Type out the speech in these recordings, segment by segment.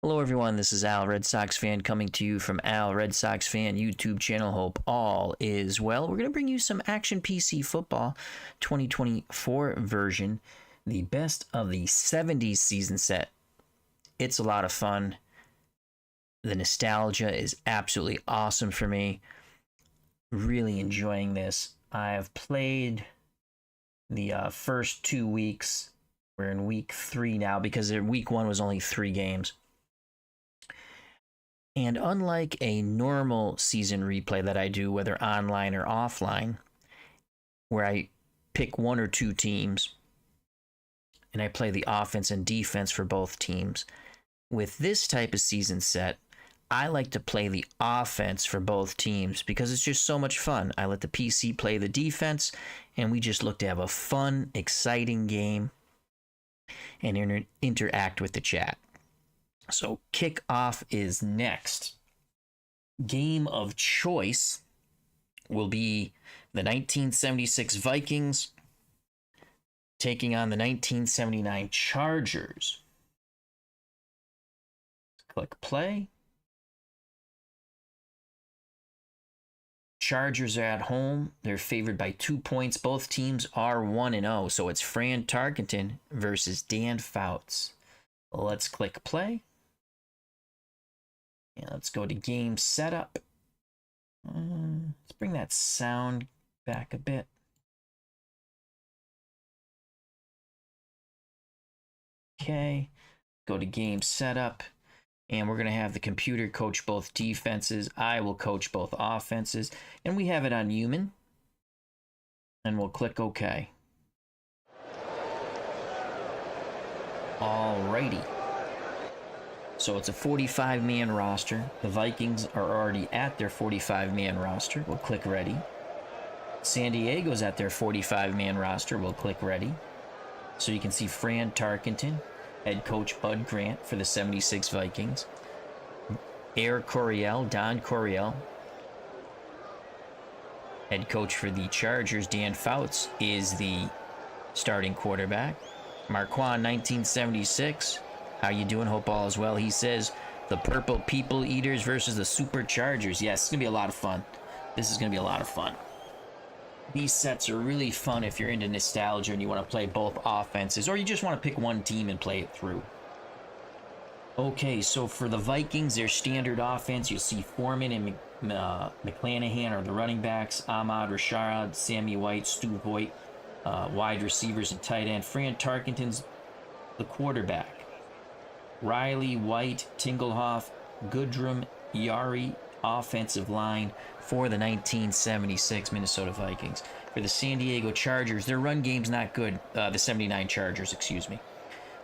Hello everyone, this is Al, Red Sox fan, coming to you from Al, Red Sox fan YouTube channel. Hope all is well. We're going to bring you some Action PC Football 2024 version, the best of the 70s season set. It's a lot of fun. The nostalgia is absolutely awesome for me. Really enjoying this. I have played the first 2 weeks. We're in week 3 now because week 1 was only 3 games. And unlike a normal season replay that I do, whether online or offline, where I pick 1 or 2 teams and I play the offense and defense for both teams, with this type of season set, I like to play the offense for both teams because it's just so much fun. I let the PC play the defense, and we just look to have a fun, exciting game and interact with the chat. So kickoff is next. Game of choice will be the 1976 Vikings taking on the 1979 Chargers. Click play. Chargers are at home. They're favored by 2 points. Both teams are 1-0. So it's Fran Tarkenton versus Dan Fouts. Let's click play. And let's go to game setup. Let's bring that sound back a bit. Okay, go to game setup. And we're going to have the computer coach both defenses. I will coach both offenses. And we have it on human. And we'll click OK. Alrighty. So it's a 45-man roster. The Vikings are already at their 45-man roster. We'll click ready. San Diego's at their 45-man roster. We'll click ready. So you can see Fran Tarkenton, head coach Bud Grant for the 76 Vikings. Don Coryell, head coach for the Chargers. Dan Fouts is the starting quarterback. Marquand, 1976. How you doing? Hope all is well. He says the Purple People Eaters versus the Superchargers. Yes, it's going to be a lot of fun. This is going to be a lot of fun. These sets are really fun if you're into nostalgia and you want to play both offenses, or you just want to pick one team and play it through. Okay, so for the Vikings, their standard offense, you'll see Foreman and McClanahan are the running backs. Ahmad Rashad, Sammy White, Stu Voigt, wide receivers and tight end. Fran Tarkenton's the quarterback. Riley, White, Tingelhoff, Goodrum, Yari, offensive line for the 1976 Minnesota Vikings. For the San Diego Chargers, their run game's not good. The 79 Chargers, excuse me.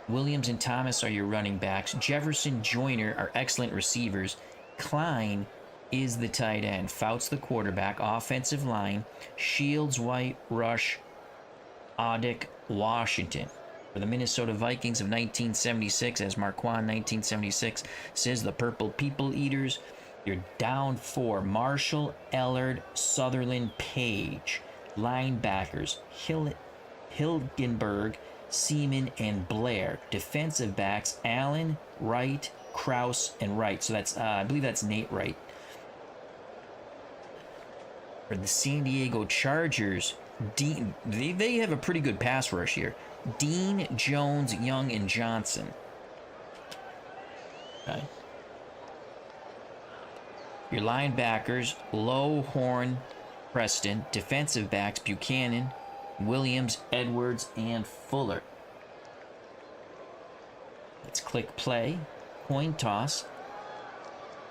Williams and Thomas are your running backs. Jefferson, Joyner are excellent receivers. Klein is the tight end. Fouts the quarterback. Offensive line, Shields, White, Rush, Audick, Washington. For the Minnesota Vikings of 1976, as Marquand 1976 says, the Purple People Eaters, you're down 4. Marshall, Ellard, Sutherland, Page. Linebackers, Hilgenberg, Seaman, and Blair. Defensive backs, Allen, Wright, Kraus, and Wright. So that's, I believe that's Nate Wright. For the San Diego Chargers, Dean, they have a pretty good pass rush here. Dean, Jones, Young, and Johnson. Okay. Your linebackers, Lowe, Horn, Preston. Defensive backs, Buchanan, Williams, Edwards, and Fuller. Let's click play. Coin toss.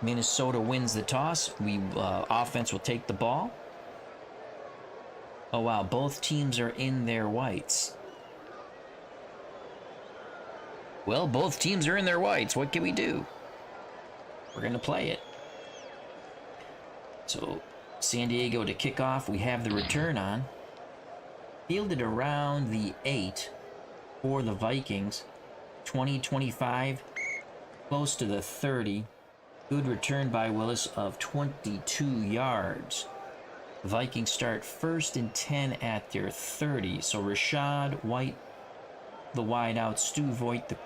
Minnesota wins the toss. Offense will take the ball. Oh, wow. Both teams are in their whites. Well, both teams are in their whites. What can we do? We're going to play it. So, San Diego to kick off. We have the return on. Fielded around the 8 for the Vikings. 20-25. Close to the 30. Good return by Willis of 22 yards. The Vikings start 1st and 10 at their 30. So Rashad, White, the wideout, Stu Voigt, the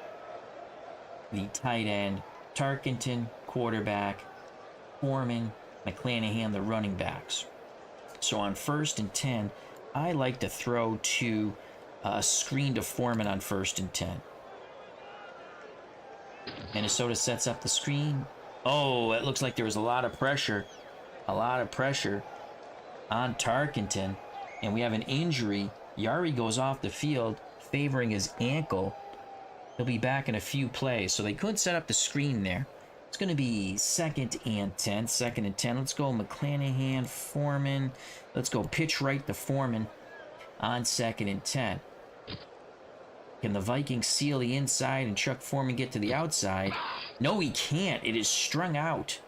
tight end, Tarkenton, quarterback, Foreman, McClanahan, the running backs. So on 1st and 10, I like to throw to a screen to Foreman on 1st and 10. Minnesota sets up the screen. Oh, it looks like there was a lot of pressure. A lot of pressure on Tarkenton. And we have an injury. Yari goes off the field, favoring his ankle. He'll be back in a few plays. So they couldn't set up the screen there. It's going to be 2nd and 10. 2nd and 10. Let's go McClanahan, Foreman. Let's go pitch right to Foreman on 2nd and 10. Can the Vikings seal the inside and Chuck Foreman get to the outside? No, he can't. It is strung out.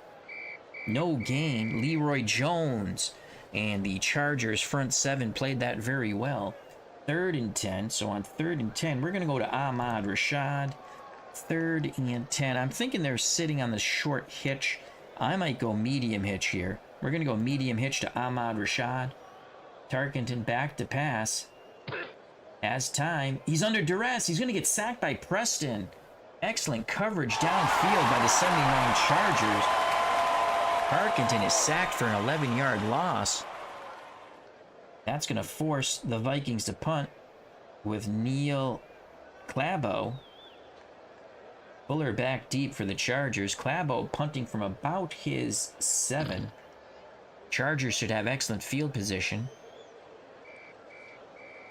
No gain. Leroy Jones and the Chargers front 7 played that very well. 3rd and 10. So on 3rd and 10, we're going to go to Ahmad Rashad. 3rd and 10. I'm thinking they're sitting on the short hitch. I might go medium hitch here. We're going to go medium hitch to Ahmad Rashad. Tarkenton back to pass. Has time. He's under duress. He's going to get sacked by Preston. Excellent coverage downfield by the 79 Chargers. Tarkenton is sacked for an 11-yard loss. That's going to force the Vikings to punt with Neil Clabo. Fuller back deep for the Chargers. Clabo punting from about his 7. Chargers should have excellent field position.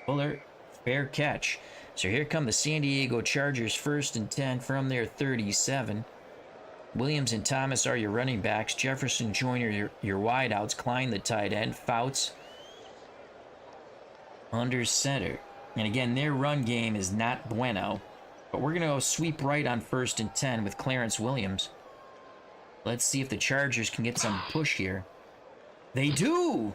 Fuller, fair catch. So here come the San Diego Chargers 1st and 10 from their 37. Williams and Thomas are your running backs. Jefferson, Joyner, your wideouts. Klein, the tight end. Fouts under center. And again, their run game is not bueno. But we're going to go sweep right on 1st and 10 with Clarence Williams. Let's see if the Chargers can get some push here. They do!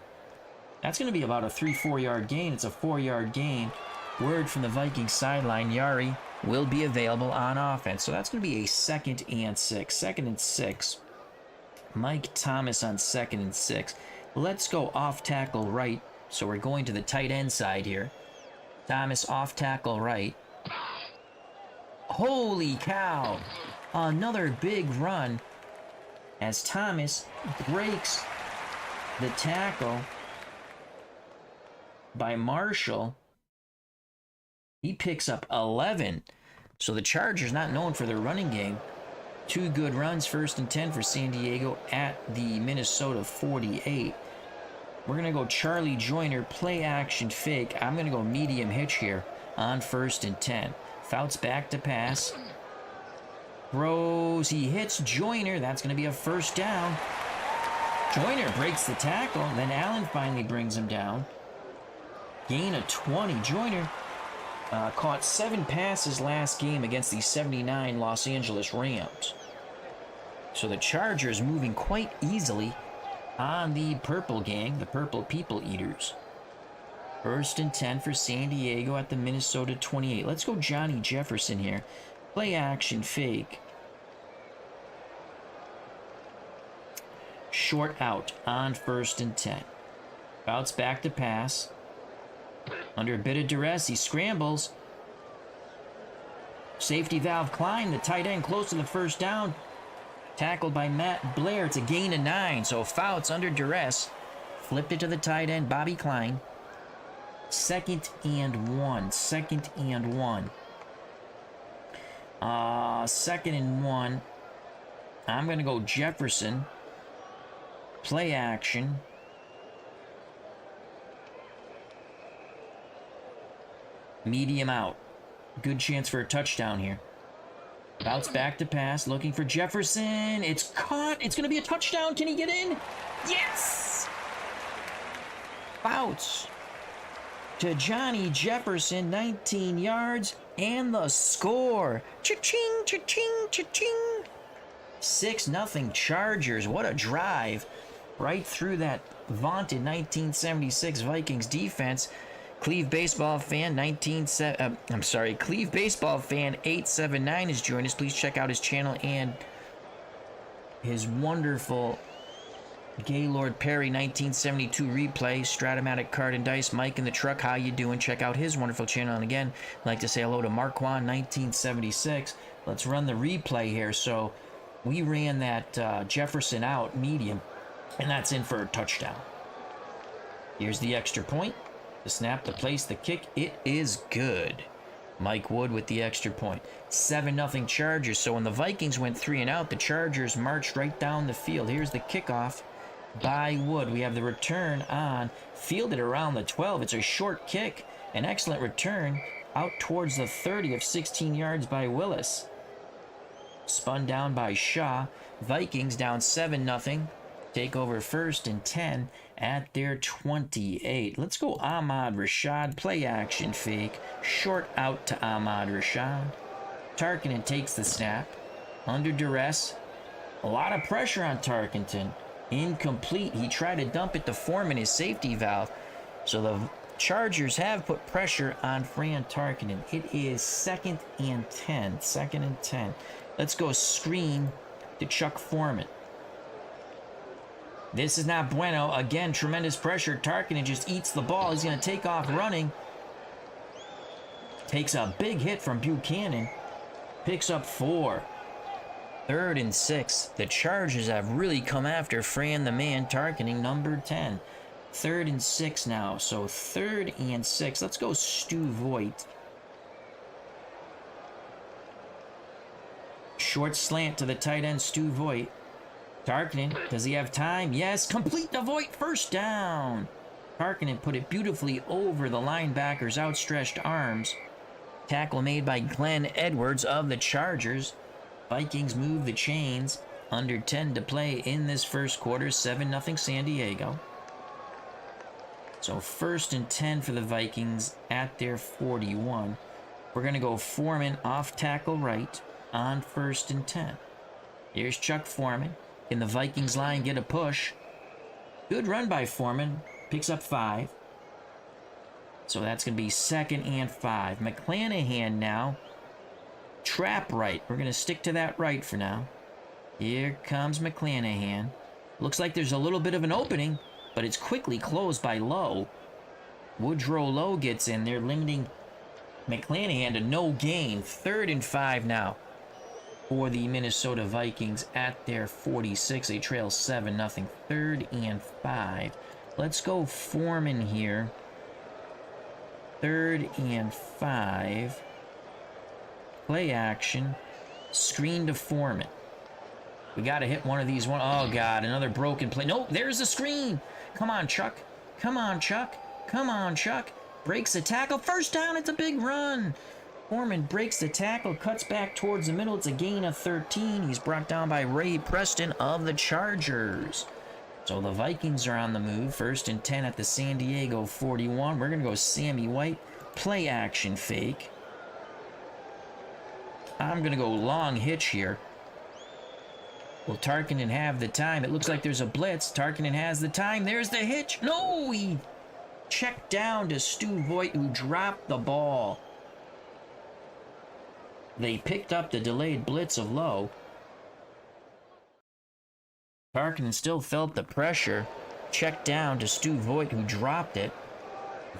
That's going to be about a 3-4 yard gain. It's a 4-yard gain. Word from the Vikings sideline, Yari will be available on offense. So that's going to be a 2nd and 6. 2nd and 6. Mike Thomas on 2nd and 6. Let's go off tackle right. So we're going to the tight end side here. Thomas off tackle right. Holy cow! Another big run as Thomas breaks the tackle by Marshall. He picks up 11. So the Chargers not known for their running game. 2 good runs, 1st and 10 for San Diego at the Minnesota 48. We're going to go Charlie Joyner, play action fake. I'm going to go medium hitch here on 1st and 10. Fouts back to pass. Throws, he hits Joyner. That's going to be a 1st down. Joyner breaks the tackle. Then Allen finally brings him down. Gain of 20. Joyner caught 7 passes last game against the 79 Los Angeles Rams. So the Chargers moving quite easily on the Purple Gang, the Purple People Eaters. 1st and 10 for San Diego at the Minnesota 28. Let's go Johnny Jefferson here. Play action fake. Short out on 1st and 10. Bounce back to pass. Under a bit of duress, he scrambles. Safety valve Klein, the tight end, close to the 1st down. Tackled by Matt Blair. It's a gain of 9. So Fouts under duress. Flipped it to the tight end, Bobby Klein. 2nd and 1. 2nd and 1. 2nd and 1. I'm going to go Jefferson. Play action. Medium out. Good chance for a touchdown here. Bounce back to pass, looking for Jefferson. It's caught. It's going to be a touchdown. Can he get in? Yes! Bounce to Johnny Jefferson, 19 yards, and the score. Cha-ching, cha-ching, cha-ching. 6-0 Chargers. What a drive. Right through that vaunted 1976 Vikings defense. Cleve Baseball Fan Cleve Baseball Fan 879 has joined us. Please check out his channel and his wonderful Gaylord Perry 1972 replay, Stratomatic Card and Dice. Mike in the truck, how you doing? Check out his wonderful channel. And again, I'd like to say hello to Marquand 1976. Let's run the replay here. So We ran that Jefferson out medium, and that's in for a touchdown. Here's the extra point. The snap to place the kick. It is good. Mike Wood with the extra point. 7-0 Chargers. So when the Vikings went 3 and out, the Chargers marched right down the field. Here's the kickoff by Wood. We have the return on, fielded around the 12. It's a short kick. An excellent return out towards the 30 of 16 yards by Willis. Spun down by Shaw. Vikings down 7-0. Take over 1st and 10 at their 28. Let's go Ahmad Rashad. Play action fake. Short out to Ahmad Rashad. Tarkenton takes the snap. Under duress. A lot of pressure on Tarkenton. Incomplete. He tried to dump it to Foreman, his safety valve. So the Chargers have put pressure on Fran Tarkenton. It is 2nd and 10. 2nd and 10. Let's go screen to Chuck Foreman. This is not bueno. Again, tremendous pressure. Tarkenton just eats the ball. He's going to take off running. Takes a big hit from Buchanan. Picks up 4. 3rd and 6. The Chargers have really come after Fran the man, Tarkenton, number 10. 3rd and 6 now. So 3rd and 6. Let's go Stu Voigt. Short slant to the tight end, Stu Voigt. Tarkenton, does he have time? Yes, complete the Voigt, first down. Tarkenton put it beautifully over the linebacker's outstretched arms. Tackle made by Glenn Edwards of the Chargers. Vikings move the chains. Under 10 to play in this first quarter. 7-0 San Diego. So 1st and 10 for the Vikings at their 41. We're going to go Foreman off tackle right on 1st and 10. Here's Chuck Foreman. Can the Vikings line get a push? Good run by Foreman. Picks up 5. So that's going to be 2nd and 5. McClanahan now. Trap right. We're going to stick to that right for now. Here comes McClanahan. Looks like there's a little bit of an opening, but it's quickly closed by Lowe. Woodrow Lowe gets in there, limiting McClanahan to no gain. 3rd and 5 now for the Minnesota Vikings at their 46. They trail 7-0. 3rd and 5. Let's go Foreman here. 3rd and 5. Play action. Screen to Foreman. We got to hit one of these. Oh, God. Another broken play. Nope. There's the screen. Come on, Chuck. Come on, Chuck. Come on, Chuck. Breaks the tackle. First down. It's a big run. Foreman breaks the tackle. Cuts back towards the middle. It's a gain of 13. He's brought down by Ray Preston of the Chargers. So the Vikings are on the move. 1st and 10 at the San Diego 41. We're going to go Sammy White. Play action fake. I'm going to go long hitch here. Will Tarkenton have the time? It looks like there's a blitz. Tarkenton has the time. There's the hitch. No, he checked down to Stu Voigt, who dropped the ball. They picked up the delayed blitz of Lowe. Tarkenton still felt the pressure. Checked down to Stu Voigt, who dropped it.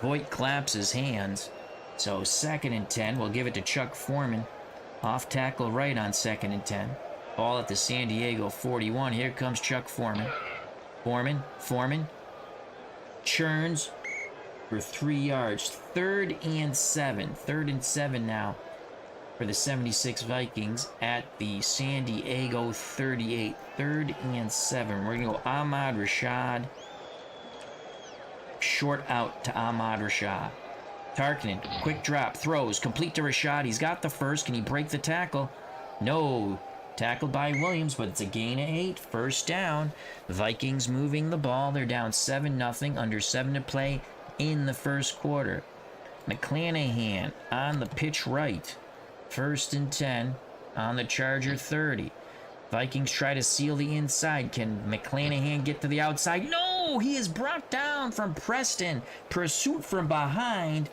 Voigt claps his hands. So 2nd and 10. We'll give it to Chuck Foreman. Off tackle right on 2nd and 10. Ball at the San Diego 41. Here comes Chuck Foreman. Foreman. Churns for 3 yards. 3rd and 7. 3rd and 7 now for the 76 Vikings at the San Diego 38. 3rd and 7. We're going to go Ahmad Rashad. Short out to Ahmad Rashad. Tarkenton, quick drop, throws, complete to Rashad. He's got the first. Can he break the tackle? No. Tackled by Williams, but it's a gain of 8. First down. The Vikings moving the ball. They're down 7-0. Under 7 to play in the first quarter. McClanahan on the pitch right. 1st and 10 on the Charger 30. Vikings try to seal the inside. Can McClanahan get to the outside? No! He is brought down from Preston. Pursuit from behind.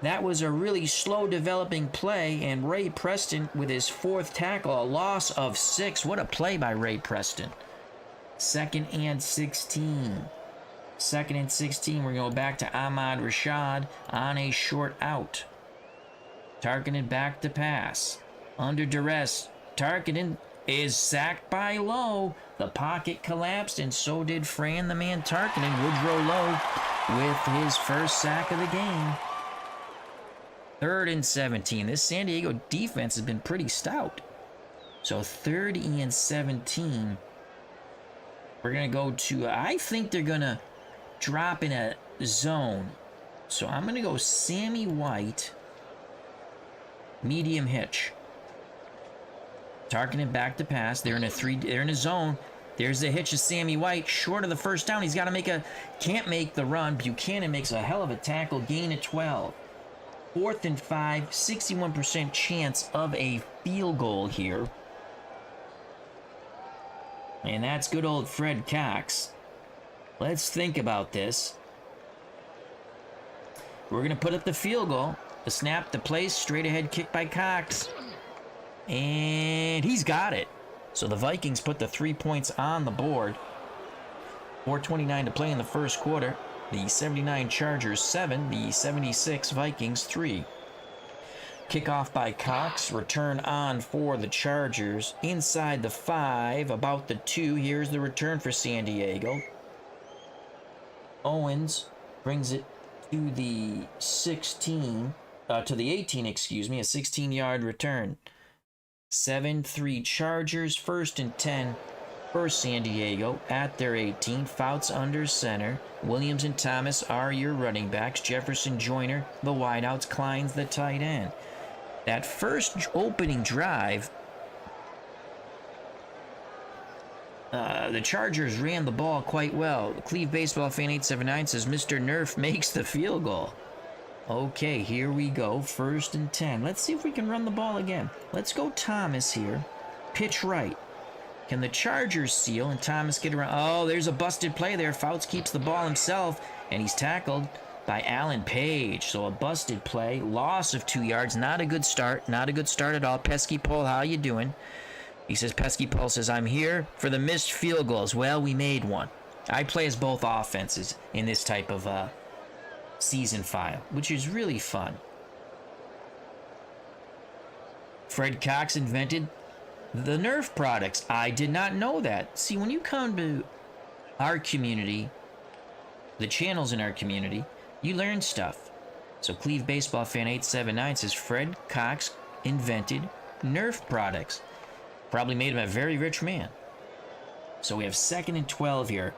That was a really slow developing play, and Ray Preston with his 4th tackle, a loss of 6. What a play by Ray Preston. 2nd and 16. 2nd and 16. We're going back to Ahmad Rashad on a short out. Tarkenton back to pass. Under duress. Tarkenton is sacked by Lowe. The pocket collapsed, and so did Fran the Man Tarkinen. Woodrow Lowe with his first sack of the game. 3rd and 17. This San Diego defense has been pretty stout. So 3rd and 17. We're going to go to, I think they're going to drop in a zone. So I'm going to go Sammy White, medium hitch. Targeting back to pass. They're in a zone. There's the hitch of Sammy White. Short of the first down. He's got to can't make the run. Buchanan makes a hell of a tackle. Gain of 12. 4th and 5. 61% chance of a field goal here. And that's good old Fred Cox. Let's think about this. We're going to put up the field goal. The snap, the place, straight ahead kick by Cox. And he's got it. So the Vikings put the 3 points on the board. 4:29 to play in the first quarter. The 79 Chargers 7, the 76 Vikings 3. Kickoff by Cox. Return on for the Chargers. Inside the 5, about the 2. Here's the return for San Diego. Owens brings it to the 16, to the 18, excuse me, a 16-yard return. 7-3 Chargers, 1st and 10 for San Diego at their 18. Fouts under center. Williams and Thomas are your running backs. Jefferson, Joyner, the wideouts. Klein's the tight end. That first opening drive, the Chargers ran the ball quite well. Cleve Baseball Fan 879 says Mr. Nerf makes the field goal. Okay, here we go. 1st and 10. Let's see if we can run the ball again. Let's go Thomas here. Pitch right. Can the Chargers seal and Thomas get around? Oh, there's a busted play there. Fouts keeps the ball himself, and he's tackled by Alan Page. So a busted play. Loss of 2 yards. Not a good start. Not a good start at all. Pesky Paul, how you doing? He says, Pesky Paul says, I'm here for the missed field goals. Well, we made one. I play as both offenses in this type of season file, which is really fun. Fred Cox invented the Nerf products. I did not know that. See, when you come to our community, the channels in our community, you learn stuff. So Cleve Baseball Fan 879 says Fred Cox invented Nerf products. Probably made him a very rich man. So we have 2nd and 12 here.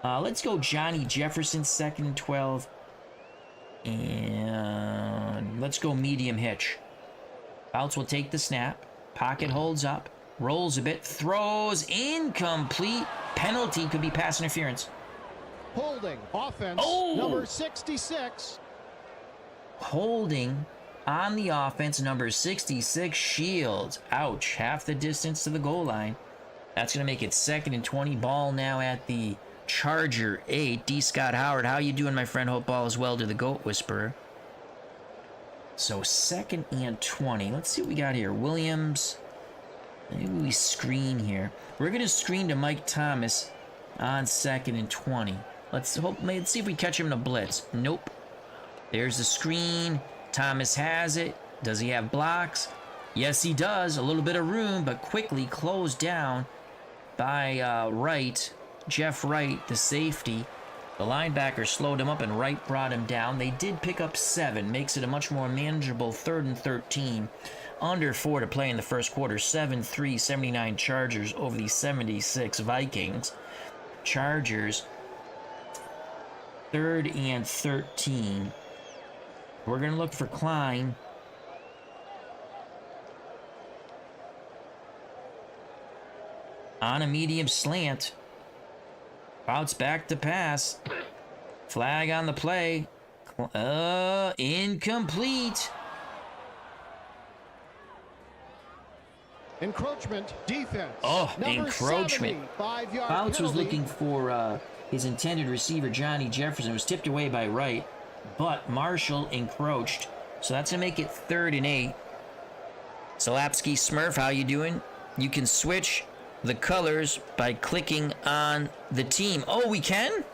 Let's go Johnny Jefferson, 2nd and 12. And let's go medium hitch. Fouts will take the snap. Pocket holds up. Rolls a bit. Throws. Incomplete. Penalty. Could be pass interference. Holding. Offense. Oh! Number 66. Holding on the offense. Number 66. Shields. Ouch. Half the distance to the goal line. That's going to make it 2nd and 20. Ball now at the Charger 8. D. Scott Howard, how you doing, my friend? Hope all is well to the Goat Whisperer. So 2nd and 20. Let's see what we got here. Williams. Maybe we screen here. We're going to screen to Mike Thomas on 2nd and 20. Let's see if we catch him in a blitz. Nope. There's the screen. Thomas has it. Does he have blocks? Yes, he does. A little bit of room, but quickly closed down by Wright. Jeff Wright, the safety. The linebacker slowed him up, and Wright brought him down. They did pick up 7. Makes it a much more manageable 3rd and 13. Under 4 to play in the first quarter. 7-3, 79 Chargers over the 76 Vikings. Chargers, 3rd and 13. We're going to look for Klein. On a medium slant. Bounce back to pass. Flag on the play. Incomplete. Encroachment defense. Oh, Number encroachment. 70, 5-yard Fouts was penalty. looking for his intended receiver, Johnny Jefferson. It was tipped away by Wright, but Marshall encroached. So that's going to make it 3rd and 8. Solapsky Smurf, how you doing? You can switch the colors by clicking on the team. Oh, we can?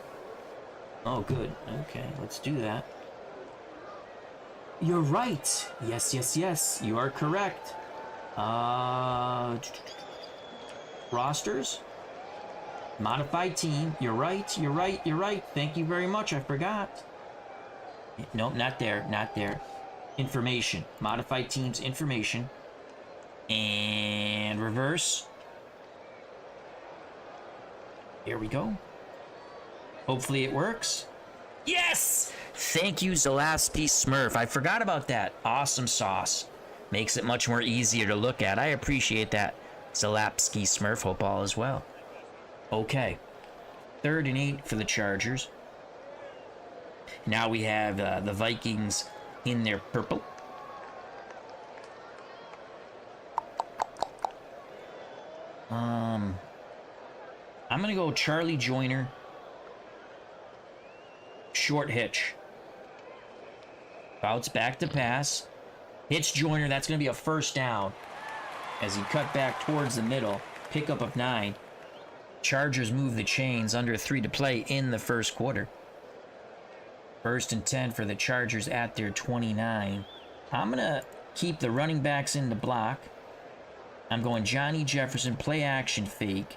Oh, good. Okay, let's do that. You're right. Yes, yes, yes. You are correct. rosters. Modified team. You're right. You're right. You're right. Thank you very much. I forgot. Nope, not there. Not there. Information. Modified teams information. And reverse. Here we go. Hopefully it works. Yes! Thank you, Zalaski Smurf. I forgot about that. Awesome sauce. Makes it much more easier to look at. I appreciate that, Zalapski Smurf. Hope all is well. Okay. 3rd and 8 for the Chargers. Now we have the Vikings in their purple. I'm going to go Charlie Joyner. Short hitch. Bounce back to pass. Hits Joyner. That's going to be a first down. As he cut back towards the middle. Pickup of 9. Chargers move the chains. Under 3 to play in the first quarter. 1st and 10 for the Chargers at their 29. I'm going to keep the running backs in the block. I'm going Johnny Jefferson, play action fake.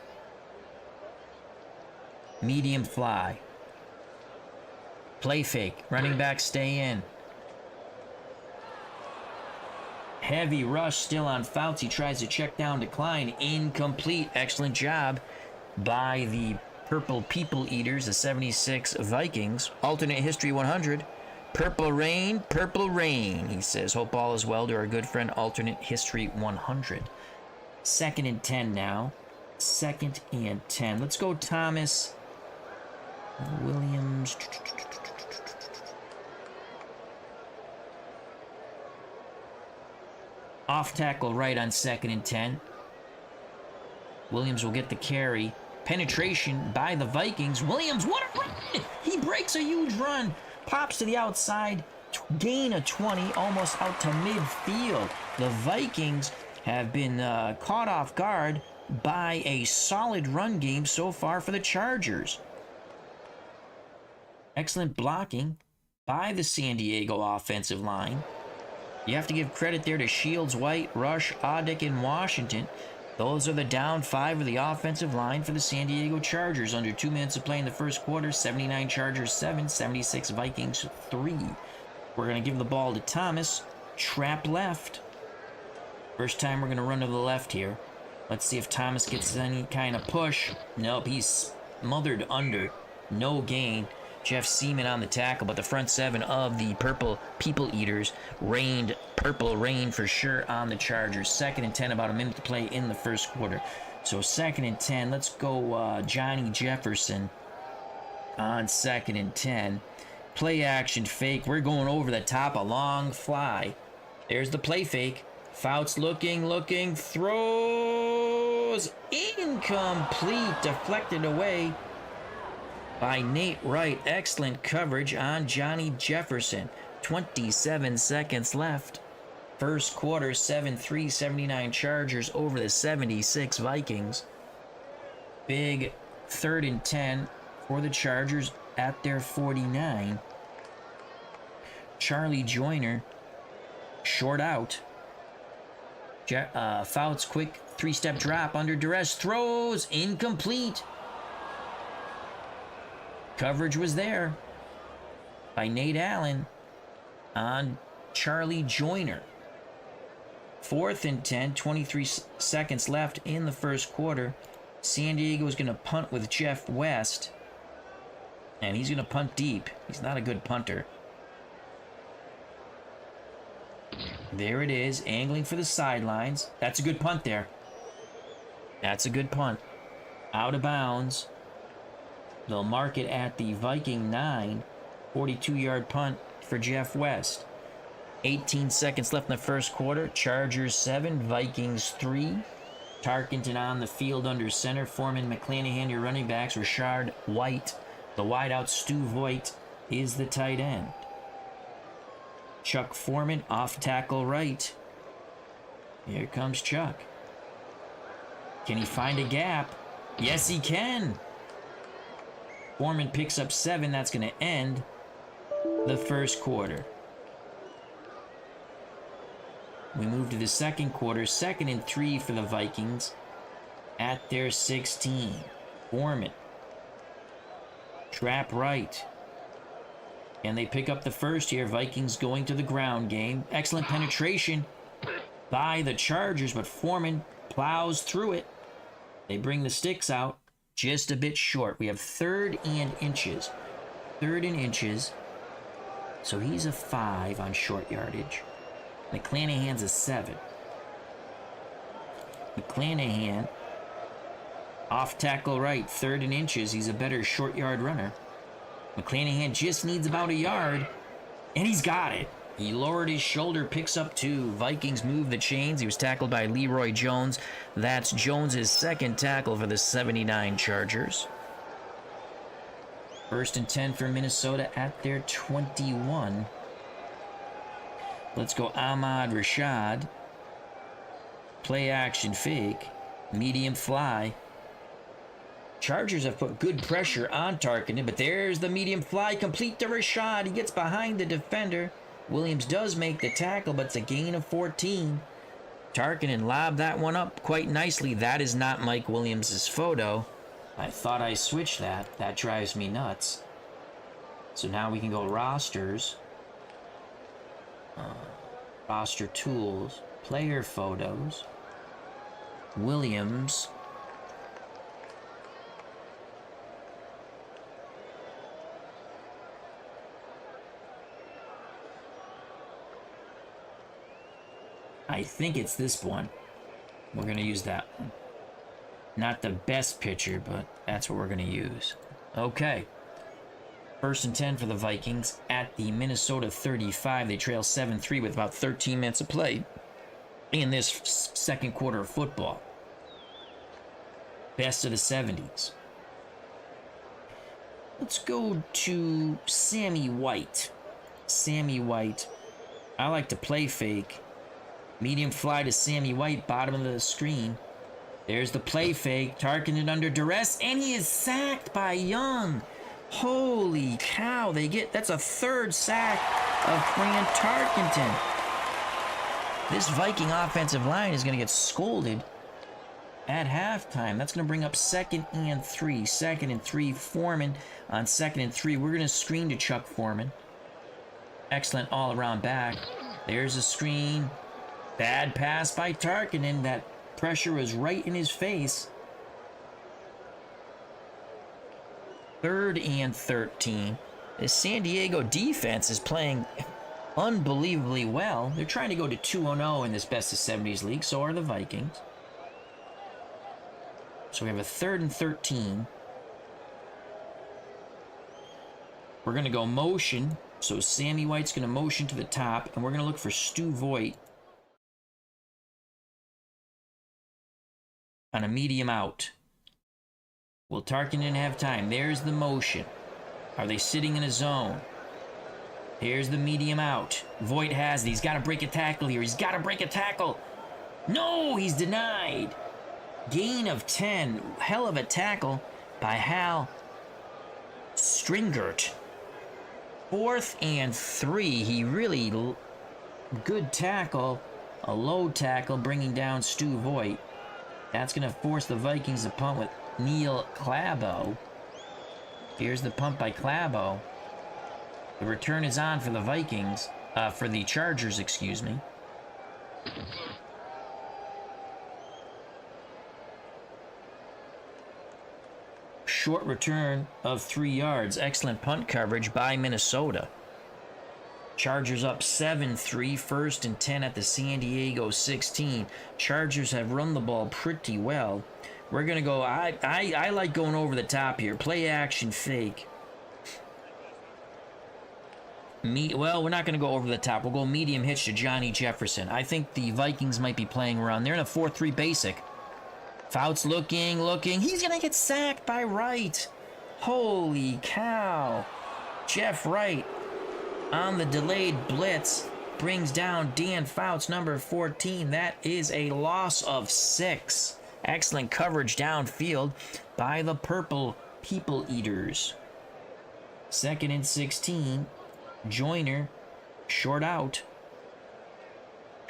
Medium fly. Play fake. Running back stay in. Heavy rush still on Fouts. He tries to check down, decline. Incomplete. Excellent job by the Purple People Eaters, the 76 Vikings. Alternate history 100. Purple rain, he says. Hope all is well to our good friend Alternate history 100. 2nd and 10 now. 2nd and 10. Let's go Thomas Williams. Off tackle right on 2nd and 10. Williams will get the carry. Penetration by the Vikings. Williams, what a run! He breaks a huge run. Pops to the outside. Gain of 20. Almost out to midfield. The Vikings have been caught off guard by a solid run game so far for the Chargers. Excellent blocking by the San Diego offensive line. You have to give credit there to Shields, White, Rush, Audick, and Washington. Those are the down 5 of the offensive line for the San Diego Chargers. Under 2 minutes of play in the first quarter, 79 Chargers 7, 76 Vikings 3. We're going to give the ball to Thomas. Trap left. First time we're going to run to the left here. Let's see if Thomas gets any kind of push. Nope, he's smothered under. No gain. Jeff Seaman on the tackle, but the front 7 of the Purple People Eaters rained purple rain for sure on the Chargers. 2nd and 10, about a minute to play in the first quarter. So 2nd and 10, let's go Johnny Jefferson on 2nd and 10. Play action fake. We're going over the top, a long fly. There's the play fake. Fouts looking, throws. Incomplete, deflected away by Nate Wright. Excellent coverage on Johnny Jefferson. 27 seconds left. First quarter, 7-3, 79 Chargers over the 76 Vikings. Big 3rd and 10 for the Chargers at their 49. Charlie Joyner, short out. Fouts, quick 3-step drop under duress. Throws, incomplete. Coverage was there by Nate Allen on Charlie Joyner. 4th and 10, 23 seconds left in the first quarter. San Diego is going to punt with Jeff West. And he's going to punt deep. He's not a good punter. There it is, angling for the sidelines. That's a good punt there. That's a good punt. Out of bounds. They'll mark it at the Viking 9. 42-yard punt for Jeff West. 18 seconds left in the first quarter. Chargers 7, Vikings 3. Tarkenton on the field under center. Foreman, McClanahan, your running backs. Rashard White. The wideout, Stu Voigt, is the tight end. Chuck Foreman, off tackle right. Here comes Chuck. Can he find a gap? Yes, he can. Foreman picks up 7. That's going to end the first quarter. We move to the second quarter. 2nd and 3 for the Vikings at their 16. Foreman. Trap right. And they pick up the first here. Vikings going to the ground game. Excellent penetration by the Chargers, but Foreman plows through it. They bring the sticks out just a bit short. We have 3rd and inches. 3rd and inches. So he's a 5 on short yardage. McClanahan's a 7. McClanahan off tackle right, 3rd and inches. He's a better short yard runner. McClanahan just needs about a yard, and he's got it. He lowered his shoulder, picks up 2. Vikings move the chains. He was tackled by Leroy Jones. That's Jones's 2nd tackle for the 79 Chargers. 1st and 10 for Minnesota at their 21. Let's go Ahmad Rashad. Play action fake. Medium fly. Chargers have put good pressure on Tarkenton, but there's the medium fly complete to Rashad. He gets behind the defender. Williams does make the tackle, but it's a gain of 14. Tarkenton lobbed that one up quite nicely. That is not Mike Williams' photo. I thought I switched that. That drives me nuts. So now we can go rosters. Roster tools. Player photos. Williams. I think it's this one. We're going to use that one. Not the best picture, but that's what we're going to use. Okay. 1st and 10 for the Vikings at the Minnesota 35. They trail 7-3 with about 13 minutes of play in this 2nd quarter of football. Best of the 70s. Let's go to Sammy White. Sammy White. I like to play fake. Medium fly to Sammy White, bottom of the screen. There's the play fake. Tarkenton under duress, and he is sacked by Young. Holy cow, that's a 3rd sack of Fran Tarkenton. This Viking offensive line is going to get scolded at halftime. That's going to bring up 2nd and 3. 2nd and 3, Foreman on 2nd and 3. We're going to screen to Chuck Foreman. Excellent all-around back. There's a screen. Bad pass by Tarkenton. That pressure was right in his face. 3rd and 13. The San Diego defense is playing unbelievably well. They're trying to go to 2-0 in this best of 70s league. So are the Vikings. So we have a 3rd and 13. We're going to go motion. So Sammy White's going to motion to the top. And we're going to look for Stu Voigt on a medium out. Will Tarkenton have time? There's the motion. Are they sitting in a zone? Here's the medium out. Voigt has it. He's got to break a tackle here. He's got to break a tackle. No, he's denied. Gain of 10. Hell of a tackle by Hal Stringert. 4th and 3. He really good tackle. A low tackle bringing down Stu Voigt. That's going to force the Vikings to punt with Neil Clabo. Here's the punt by Clabo. The return is on for the Vikings. For the Chargers, excuse me. Short return of 3 yards. Excellent punt coverage by Minnesota. Chargers up 7-3, 1st and 10 at the San Diego 16. Chargers have run the ball pretty well. We're going to go, I like going over the top here. Play action fake. Well, we're not going to go over the top. We'll go medium hitch to Johnny Jefferson. I think the Vikings might be playing around. They're in a 4-3 basic. Fouts looking. He's going to get sacked by Wright. Holy cow. Jeff Wright on the delayed blitz brings down Dan Fouts, number 14. That is a loss of 6. Excellent coverage downfield by the Purple People Eaters. 2nd and 16. Joyner, short out.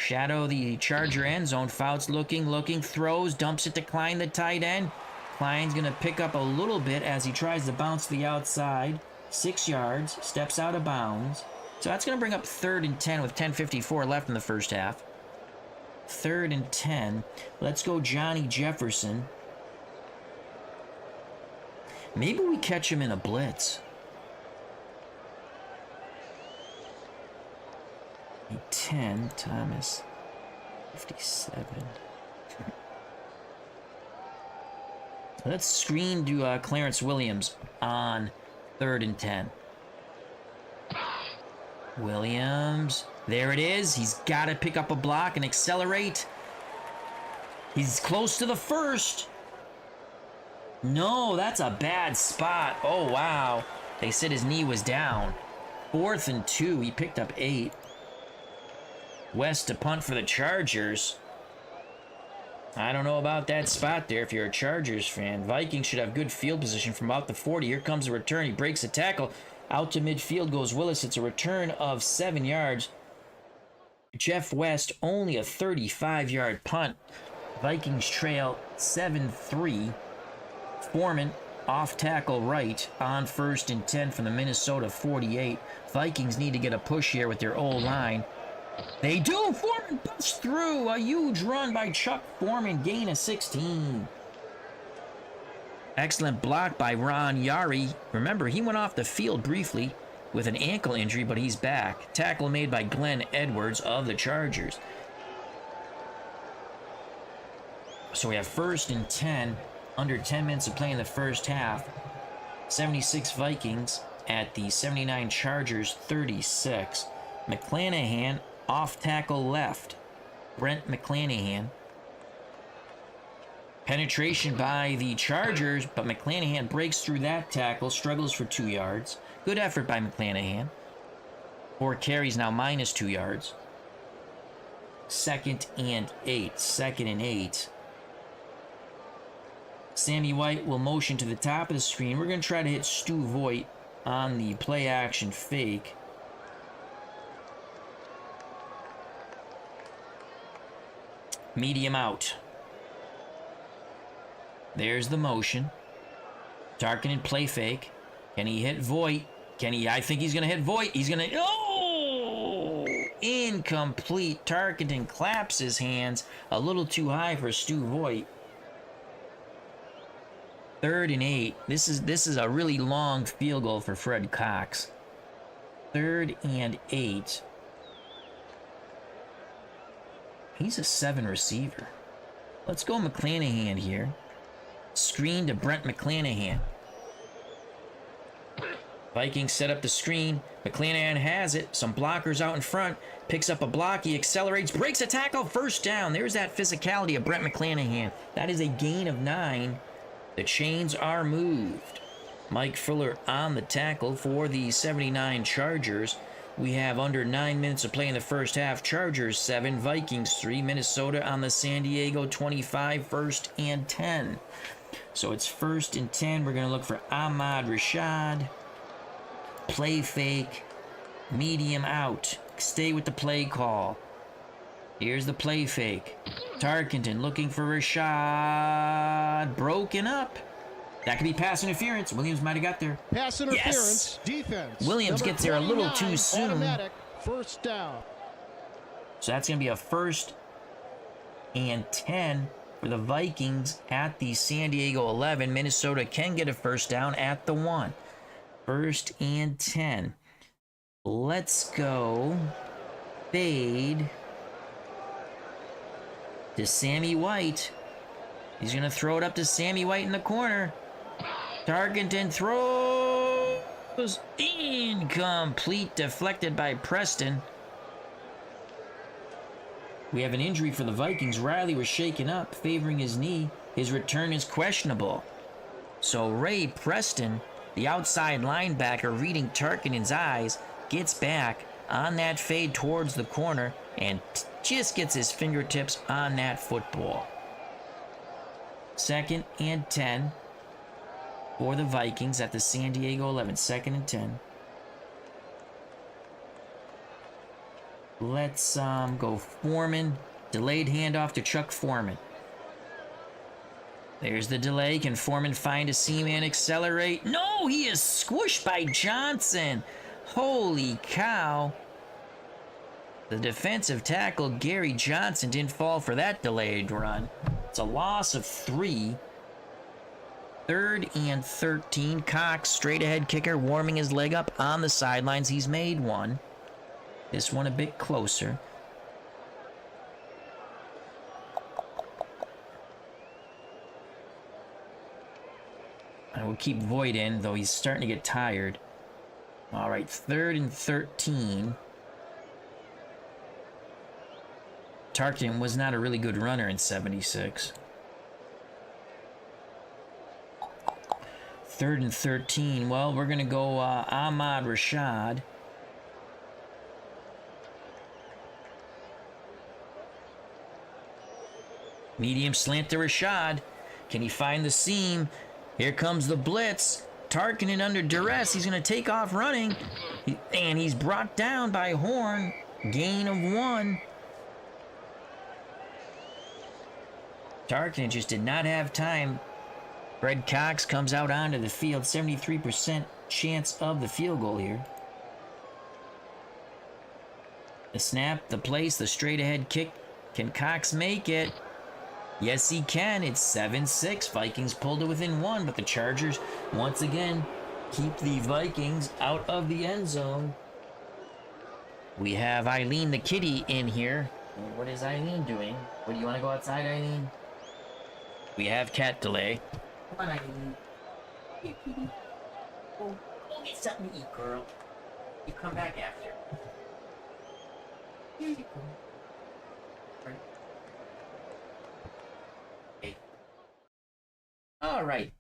Shadow the Charger end zone. Fouts looking, throws, dumps it to Klein, the tight end. Klein's going to pick up a little bit as he tries to bounce to the outside. 6 yards, steps out of bounds. So that's going to bring up 3rd and 10 with 10:54 left in the first half. 3rd and 10. Let's go Johnny Jefferson. Maybe we catch him in a blitz. 10, Thomas. 57. Let's screen to Clarence Williams on 3rd and 10. Williams. There it is. He's got to pick up a block and accelerate. He's close to the first. No, that's a bad spot. Oh, wow. They said his knee was down. 4th and 2. He picked up 8. West to punt for the Chargers. I don't know about that spot there if you're a Chargers fan. Vikings should have good field position from about the 40. Here comes the return. He breaks a tackle. Out to midfield goes Willis. It's a return of 7 yards. Jeff West, only a 35-yard punt. Vikings trail 7-3. Foreman, off tackle right on 1st and 10 from the Minnesota 48. Vikings need to get a push here with their O-line. They do. Foreman busts through. A huge run by Chuck Foreman. Gain of 16. Excellent block by Ron Yari. Remember, he went off the field briefly with an ankle injury, but he's back. Tackle made by Glenn Edwards of the Chargers. So we have 1st and 10. Under 10 minutes of play in the first half. 76 Vikings at the 79 Chargers 36. McClanahan off tackle left. Brent McClanahan. Penetration by the Chargers, but McClanahan breaks through that tackle, struggles for 2 yards. Good effort by McClanahan. 4 carries now minus 2 yards. 2nd and 8. 2nd and 8. Sammy White will motion to the top of the screen. We're going to try to hit Stu Voigt on the play action fake. Medium out. There's the motion. Tarkin play fake. Can he hit Voigt? Can he? I think he's going to hit Voigt. He's going to... Oh! Incomplete. Tarkenton claps his hands a little too high for Stu Voigt. 3rd and 8. This is a really long field goal for Fred Cox. 3rd and 8. He's a 7 receiver. Let's go McClanahan here. Screen to Brent McClanahan. Vikings set up the screen. McClanahan has it. Some blockers out in front. Picks up a block. He accelerates. Breaks a tackle. 1st down. There's that physicality of Brent McClanahan. That is a gain of 9. The chains are moved. Mike Fuller on the tackle for the 79 Chargers. We have under 9 minutes of play in the first half. Chargers 7, Vikings 3, Minnesota on the San Diego 25, 1st and 10. So it's 1st and 10. We're going to look for Ahmad Rashad. Play fake. Medium out. Stay with the play call. Here's the play fake. Tarkenton looking for Rashad. Broken up. That could be pass interference. Williams might have got there. Pass interference. Yes. Defense. Williams gets there a little too soon. Automatic 1st down. So that's going to be a 1st and 10 for the Vikings at the San Diego 11. Minnesota can get a 1st down at the 1. 1st and 10. Let's go. Fade to Sammy White. He's going to throw it up to Sammy White in the corner. Tarkenton throws. Incomplete. Deflected by Preston. We have an injury for the Vikings. Riley was shaken up, favoring his knee. His return is questionable. So Ray Preston, the outside linebacker, reading Tarkenton's eyes, gets back on that fade towards the corner and just gets his fingertips on that football. 2nd and 10 for the Vikings at the San Diego 11. 2nd and 10. Let's go Foreman. Delayed handoff to Chuck Foreman. There's the delay. Can Foreman find a seam and accelerate? No, he is squished by Johnson. Holy cow. The defensive tackle, Gary Johnson, didn't fall for that delayed run. It's a loss of 3. 3rd and 13. Cox, straight ahead kicker, warming his leg up on the sidelines. He's made one. This one a bit closer. I will keep Voigt in, though he's starting to get tired. All right, 3rd and 13. Tarkin was not a really good runner in 76. 3rd and 13. Well, we're going to go Ahmad Rashad. Medium slant to Rashad. Can he find the seam? Here comes the blitz. Tarkinen under duress. He's going to take off running. And he's brought down by Horn. Gain of 1. Tarkinen just did not have time. Fred Cox comes out onto the field. 73% chance of the field goal here. The snap, the place, the straight ahead kick. Can Cox make it? Yes, he can. It's 7-6. Vikings pulled it within 1, but the Chargers, once again, keep the Vikings out of the end zone. We have Eileen the kitty in here. What is Eileen doing? What, do you want to go outside, Eileen? We have cat delay. Come on, Eileen. Here, kitty. Go get something to eat, girl. You come back after. Here you go. Right. Okay. All right.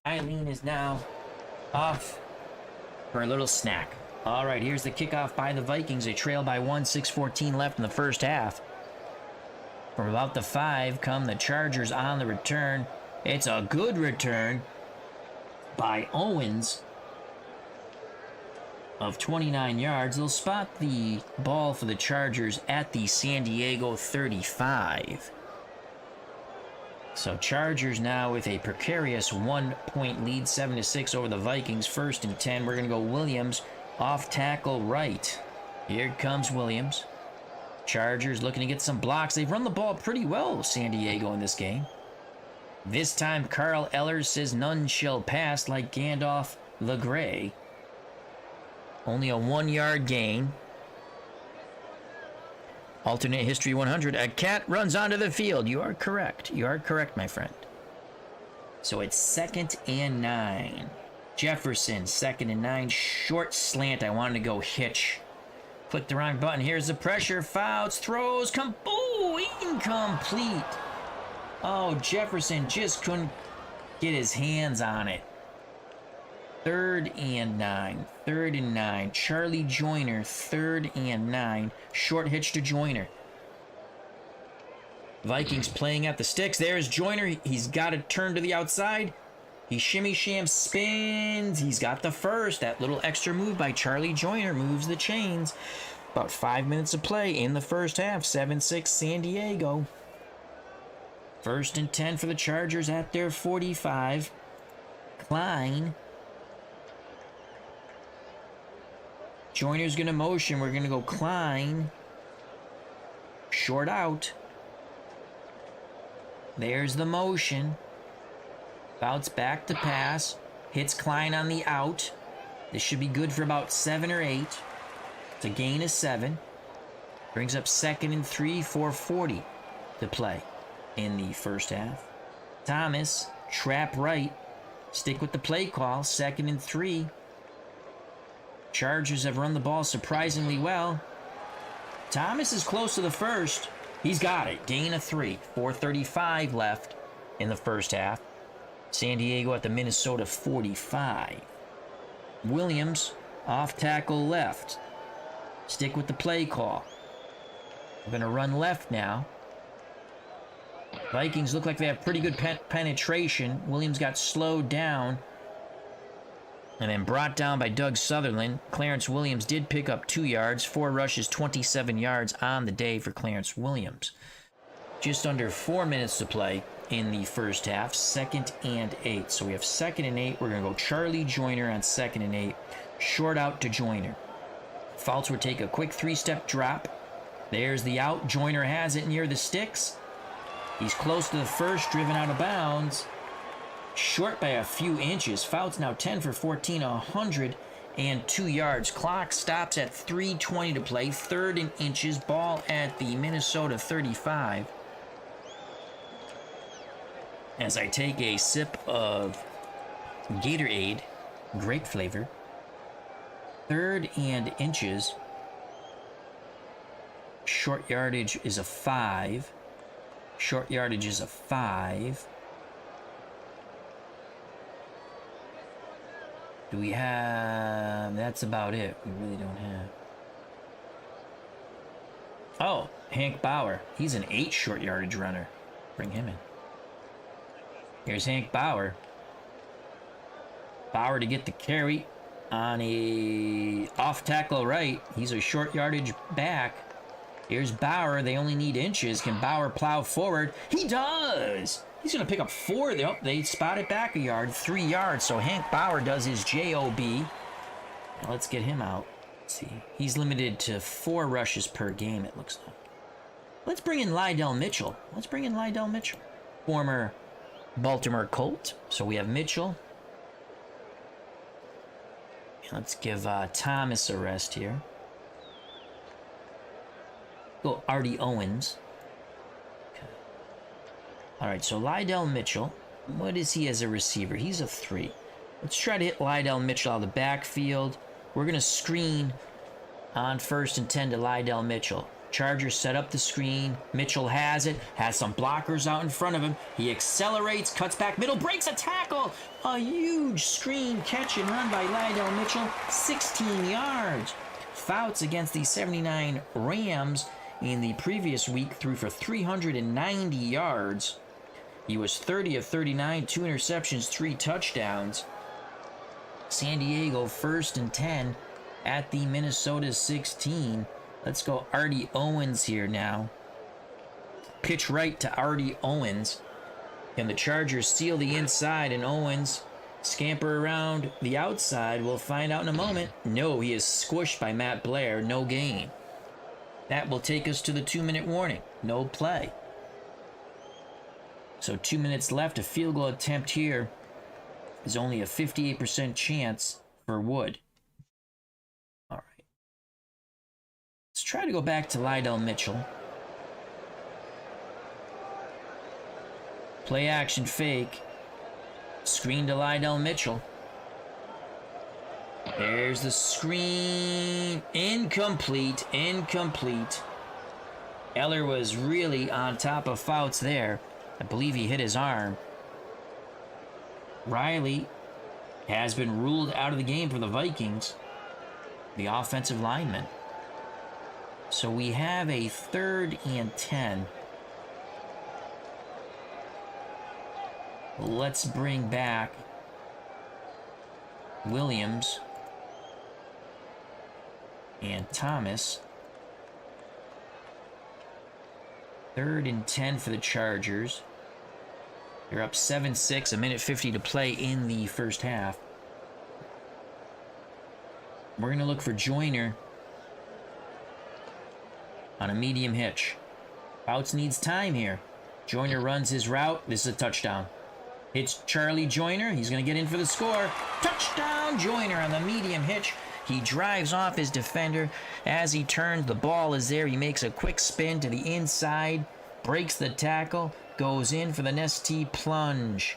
Eileen is now off for a little snack. All right, here's the kickoff by the Vikings. They trail by 1, 6:14 left in the first half. From about the 5 come the Chargers on the return. It's a good return by Owens of 29 yards. They'll spot the ball for the Chargers at the San Diego 35. So Chargers now with a precarious 1-point lead, 7-6 over the Vikings. 1st and 10. We're going to go Williams off tackle right. Here comes Williams. Chargers looking to get some blocks. They've run the ball pretty well, San Diego, in this game. This time, Carl Eller says none shall pass like Gandalf the Grey. Only a 1-yard gain. Alternate history 100. A cat runs onto the field. You are correct. You are correct, my friend. So it's 2nd and 9. Jefferson, 2nd and 9. Short slant. I wanted to go hitch. Click the wrong button. Here's the pressure. Fouts, throws, ooh, incomplete. Oh, Jefferson just couldn't get his hands on it. 3rd and 9. 3rd and 9. Charlie Joyner, 3rd and 9. Short hitch to Joyner. Vikings playing at the sticks. There's Joyner. He's got to turn to the outside. He shimmy sham spins. He's got the first. That little extra move by Charlie Joyner moves the chains. About 5 minutes of play in the first half. 7-6 San Diego. 1st and 10 for the Chargers at their 45. Klein. Joyner's going to motion. We're going to go Klein. Short out. There's the motion. Bounce back to pass. Hits Klein on the out. This should be good for about 7 or 8. It's a gain of 7. Brings up 2nd and 3, 4:40 to play in the first half. Thomas, trap right. Stick with the play call. 2nd and 3. Chargers have run the ball surprisingly well. Thomas is close to the first. He's got it. Gain of 3. 4:35 left in the first half. San Diego at the Minnesota 45. Williams off tackle left. Stick with the play call. We're going to run left now. Vikings look like they have pretty good penetration. Williams got slowed down. And then brought down by Doug Sutherland. Clarence Williams did pick up 2 yards. 4 rushes, 27 yards on the day for Clarence Williams. Just under 4 minutes to play in the first half. 2nd and 8. So we have 2nd and 8. We're going to go Charlie Joyner on 2nd and 8. Short out to Joyner. Fouts would take a quick 3-step drop. There's the out. Joyner has it near the sticks. He's close to the first, driven out of bounds. Short by a few inches. Fouts now 10 for 14, 102 yards. Clock stops at 3:20 to play. 3rd and inches. Ball at the Minnesota 35. As I take a sip of Gatorade, grape flavor. 3rd and inches. Short yardage is a 5. Short yardage is a 5. Do we have... That's about it. We really don't have... Oh, Hank Bauer. He's an 8 short yardage runner. Bring him in. Here's Hank Bauer. Bauer to get the carry on a off tackle right. He's a short yardage back. Here's Bauer. They only need inches. Can Bauer plow forward? He does! He's going to pick up 4. They spot it back a yard. 3 yards. So Hank Bauer does his J.O.B. Now let's get him out. Let's see. He's limited to 4 rushes per game, it looks like. Let's bring in Lydell Mitchell. Former Baltimore Colt. So we have Mitchell. Let's give Thomas a rest here. Go Artie Owens. Okay. All right, so Lydell Mitchell. What is he as a receiver? He's a 3. Let's try to hit Lydell Mitchell out of the backfield. We're going to screen on 1st and 10 to Lydell Mitchell. Chargers set up the screen. Mitchell has it. Has some blockers out in front of him. He accelerates, cuts back middle, breaks a tackle. A huge screen catch and run by Lydell Mitchell. 16 yards. Fouts against the 79 Rams in the previous week threw for 390 yards. He was 30 of 39, 2 interceptions, 3 touchdowns. San Diego 1st and 10 at the Minnesota 16. Let's go Artie Owens here now. Pitch right to Artie Owens. Can the Chargers steal the inside and Owens scamper around the outside? We'll find out in a moment. No, he is squished by Matt Blair. No gain. That will take us to the 2-minute warning. No play. So 2 minutes left. A field goal attempt here is only a 58% chance for Wood. All right. Let's try to go back to Lydell Mitchell. Play action fake. Screen to Lydell Mitchell. There's the screen. Incomplete. Eller was really on top of Fouts there. I believe he hit his arm. Riley has been ruled out of the game for the Vikings, the offensive lineman. So we have a 3rd and 10. Let's bring back Williams and Thomas. 3rd and 10 for the Chargers. They're up 7-6, a minute 50 to play in the first half. We're going to look for Joyner on a medium hitch. Fouts needs time here. Joyner runs his route. This is a touchdown. Hits Charlie Joyner. He's going to get in for the score. Touchdown Joyner on the medium hitch. He drives off his defender. As he turns, the ball is there. He makes a quick spin to the inside, breaks the tackle, goes in for the Nestea plunge.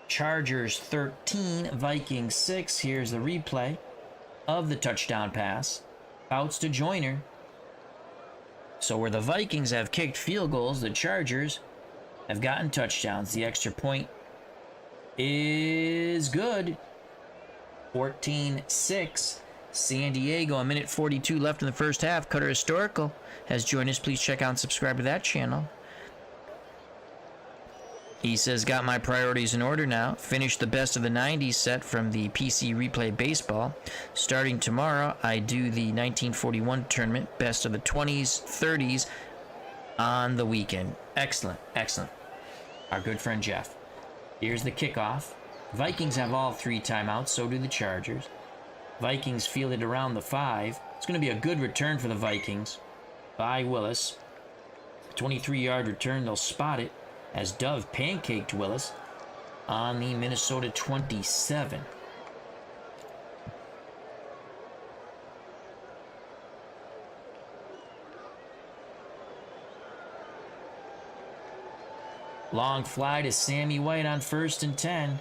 Chargers 13, Vikings 6. Here's the replay of the touchdown pass. Fouts to Joyner. So where the Vikings have kicked field goals, the Chargers have gotten touchdowns. The extra point is good. 14-6. San Diego, a minute 42 left in the first half. Cutter Historical has joined us. Please check out and subscribe to that channel. He says, got my priorities in order now. Finished the best of the 90s set from the PC Replay Baseball. Starting tomorrow, I do the 1941 tournament, best of the 20s, 30s on the weekend. Excellent, excellent. Our good friend Jeff. Here's the kickoff. Vikings have all 3 timeouts, so do the Chargers. Vikings fielded around the 5. It's going to be a good return for the Vikings by Willis. 23-yard return, they'll spot it as Dove pancaked Willis on the Minnesota 27. Long fly to Sammy White on 1st and 10.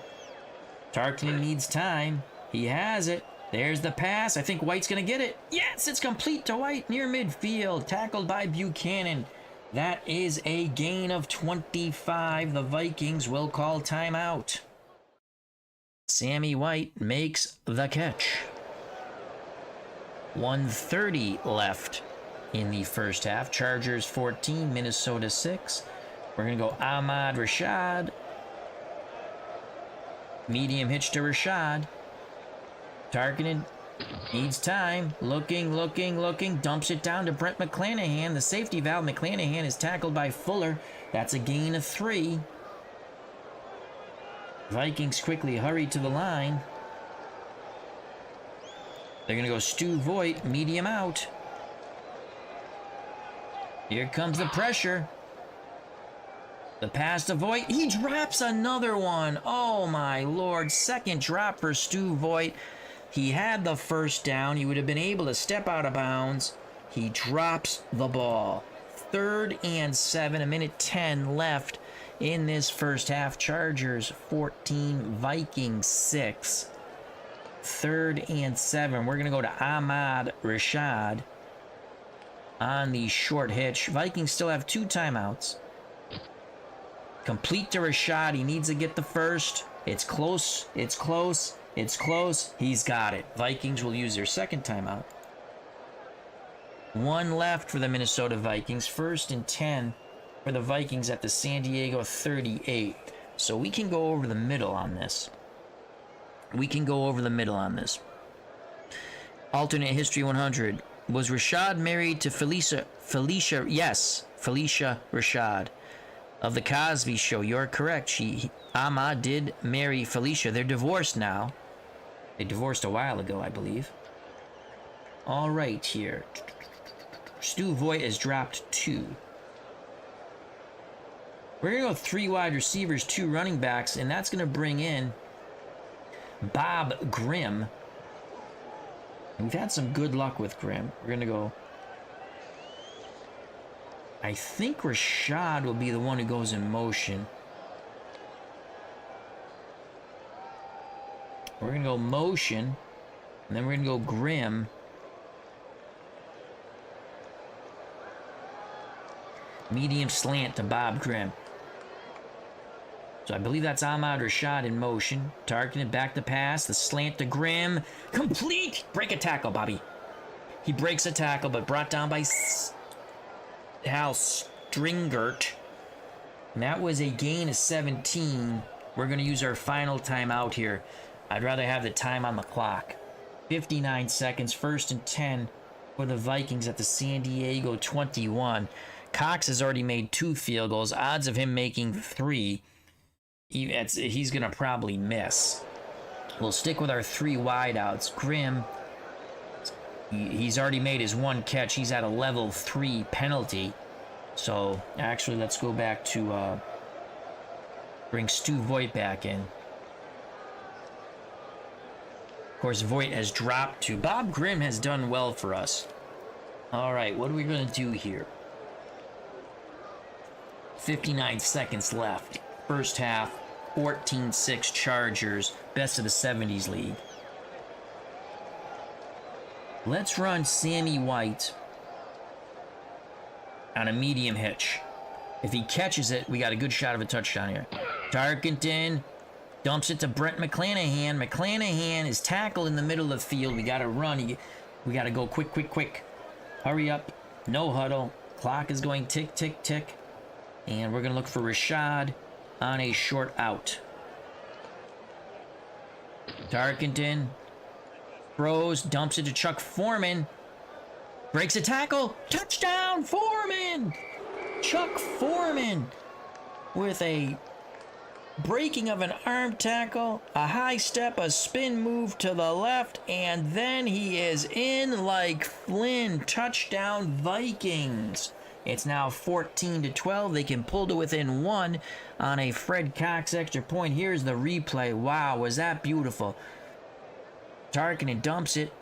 Tarkinen needs time. He has it. There's the pass. I think White's going to get it. Yes, it's complete to White near midfield. Tackled by Buchanan. That is a gain of 25. The Vikings will call timeout. Sammy White makes the catch. 1:30 left in the first half. Chargers 14, Minnesota 6. We're going to go Ahmad Rashad. Medium hitch to Rashad. Targeted. Needs time. Looking. Dumps it down to Brent McClanahan. The safety valve. McClanahan is tackled by Fuller. That's a gain of 3. Vikings quickly hurry to the line. They're going to go Stu Voigt. Medium out. Here comes the pressure. The pass to Voigt. He drops another one. Oh my lord. Second drop for Stu Voigt. He had the first down. He would have been able to step out of bounds. He drops the ball. 3rd and 7. 1:10 left in this first half. Chargers 14, Vikings 6. 3rd and 7. We're going to go to Ahmad Rashad on the short hitch. Vikings still have 2 timeouts. Complete to Rashad. He needs to get the first. It's close. It's close. It's close. He's got it. Vikings will use their second timeout. 1 left for the Minnesota Vikings. 1st and 10 for the Vikings at the San Diego 38. So we can go over the middle on this. Alternate history 100. Was Rashad married to Felicia? Yes, Felicia Rashad. Of the Cosby Show, you're correct. Ahmad did marry Felicia. They're divorced now. They divorced a while ago, I believe. All right, here. Stu Voigt has dropped 2. We're going to go 3 wide receivers, 2 running backs, and that's going to bring in Bob Grimm. We've had some good luck with Grimm. We're going to go... I think Rashad will be the one who goes in motion. We're going to go motion, and then we're going to go Grimm. Medium slant to Bob Grimm. So I believe that's Ahmad Rashad in motion. Targeted back to pass. The slant to Grimm. Complete! Break a tackle, Bobby. He breaks a tackle, but brought down by Hal Stringert. And that was a gain of 17. We're going to use our final timeout here. I'd rather have the time on the clock. 59 seconds, 1st and 10 for the Vikings at the San Diego 21. Cox has already made 2 field goals. Odds of him making 3, he's going to probably miss. We'll stick with our 3 wideouts. Grimm, he's already made his 1 catch. He's at a level 3 penalty. So, actually, let's go back to bring Stu Voigt back in. Of course, Voigt has dropped 2. Bob Grimm has done well for us. All right, what are we going to do here? 59 seconds left. First half, 14-6 Chargers. Best of the 70s league. Let's run Sammy White on a medium hitch. If he catches it, we got a good shot of a touchdown here. Tarkenton dumps it to Brent McClanahan. McClanahan is tackled in the middle of the field. We got to run. We got to go quick. Hurry up. No huddle. Clock is going tick. And we're going to look for Rashad. on a short out. Tarkenton throws, dumps it to Chuck Foreman. Breaks a tackle. Touchdown, Foreman! Chuck Foreman with a breaking of an arm tackle, a high step, a spin move to the left, and then he is in like Flynn. Touchdown, Vikings. It's now 14-12. They can pull to within 1 on a Fred Cox extra point. Here's the replay. Wow, was that beautiful. Tarkenton dumps it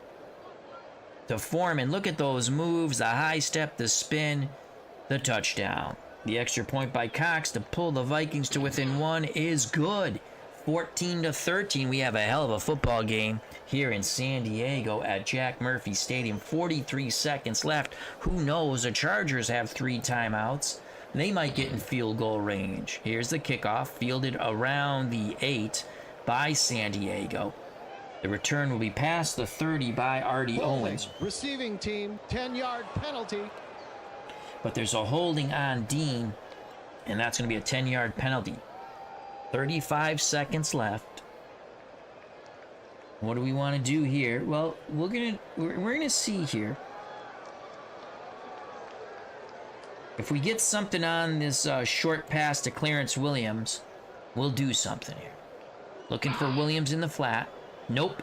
to Foreman. Look at those moves, the high step, the spin, the touchdown. The extra point by Cox to pull the Vikings to within 1 is good. 14-13. We have a hell of a football game here in San Diego at Jack Murphy Stadium. 43 seconds left. Who knows? The Chargers have 3 timeouts. They might get in field goal range. Here's the kickoff, fielded around the 8 by San Diego. The return will be past the 30 by Artie Owens. Receiving team, 10-yard penalty. But there's a holding on Dean, and that's going to be a 10-yard penalty. 35 seconds left. What do we want to do here? Well, we're gonna see here. If we get something on this short pass to Clarence Williams, we'll do something here. Looking for Williams in the flat. Nope.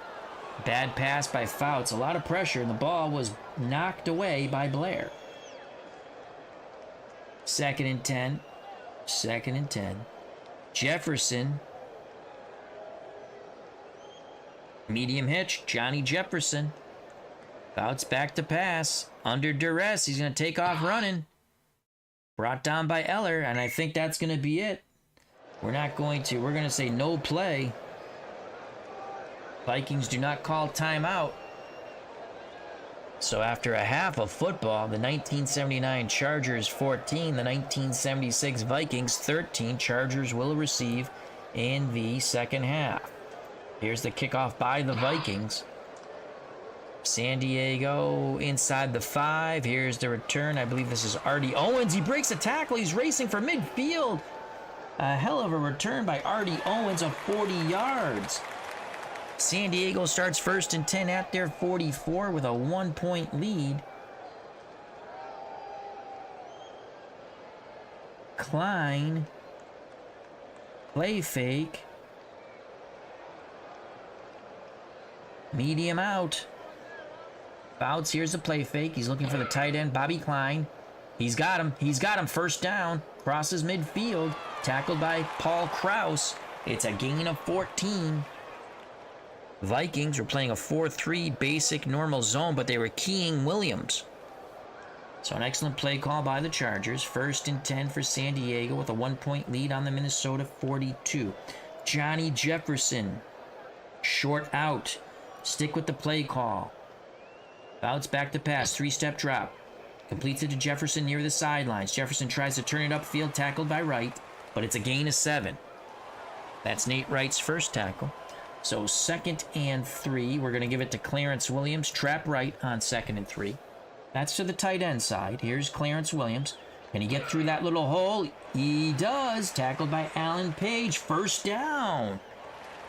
Bad pass by Fouts. A lot of pressure, and the ball was knocked away by Blair. 2nd and 10. 2nd and 10. Jefferson. Medium hitch. Johnny Jefferson. Fouts back to pass. Under duress. He's going to take off running. Brought down by Eller, and I think that's going to be it. We're going to say no play. Vikings do not call timeout. So after a half of football, the 1979 Chargers 14, the 1976 Vikings 13. Chargers will receive in the second half. Here's the kickoff by the Vikings. San Diego inside the 5. Here's the return. I believe this is Artie Owens. He breaks a tackle. He's racing for midfield. A hell of a return by Artie Owens of 40 yards. San Diego starts 1st and 10 at their 44 with a 1-point lead. Klein. Play fake. Medium out. Fouts, here's the play fake. He's looking for the tight end, Bobby Klein. He's got him. He's got him. 1st down. Crosses midfield. Tackled by Paul Krause. It's a gain of 14. Vikings were playing a 4-3 basic normal zone, but they were keying Williams. So an excellent play call by the Chargers. 1st and 10 for San Diego with a 1-point lead on the Minnesota 42. Johnny Jefferson. Short out. Stick with the play call. Fouts back to pass. 3-step drop. Completes it to Jefferson near the sidelines. Jefferson tries to turn it upfield, tackled by Wright, but it's a gain of 7. That's Nate Wright's first tackle. So 2nd and 3. We're going to give it to Clarence Williams. Trap right on 2nd and 3. That's to the tight end side. Here's Clarence Williams. Can he get through that little hole? He does. Tackled by Alan Page. 1st down.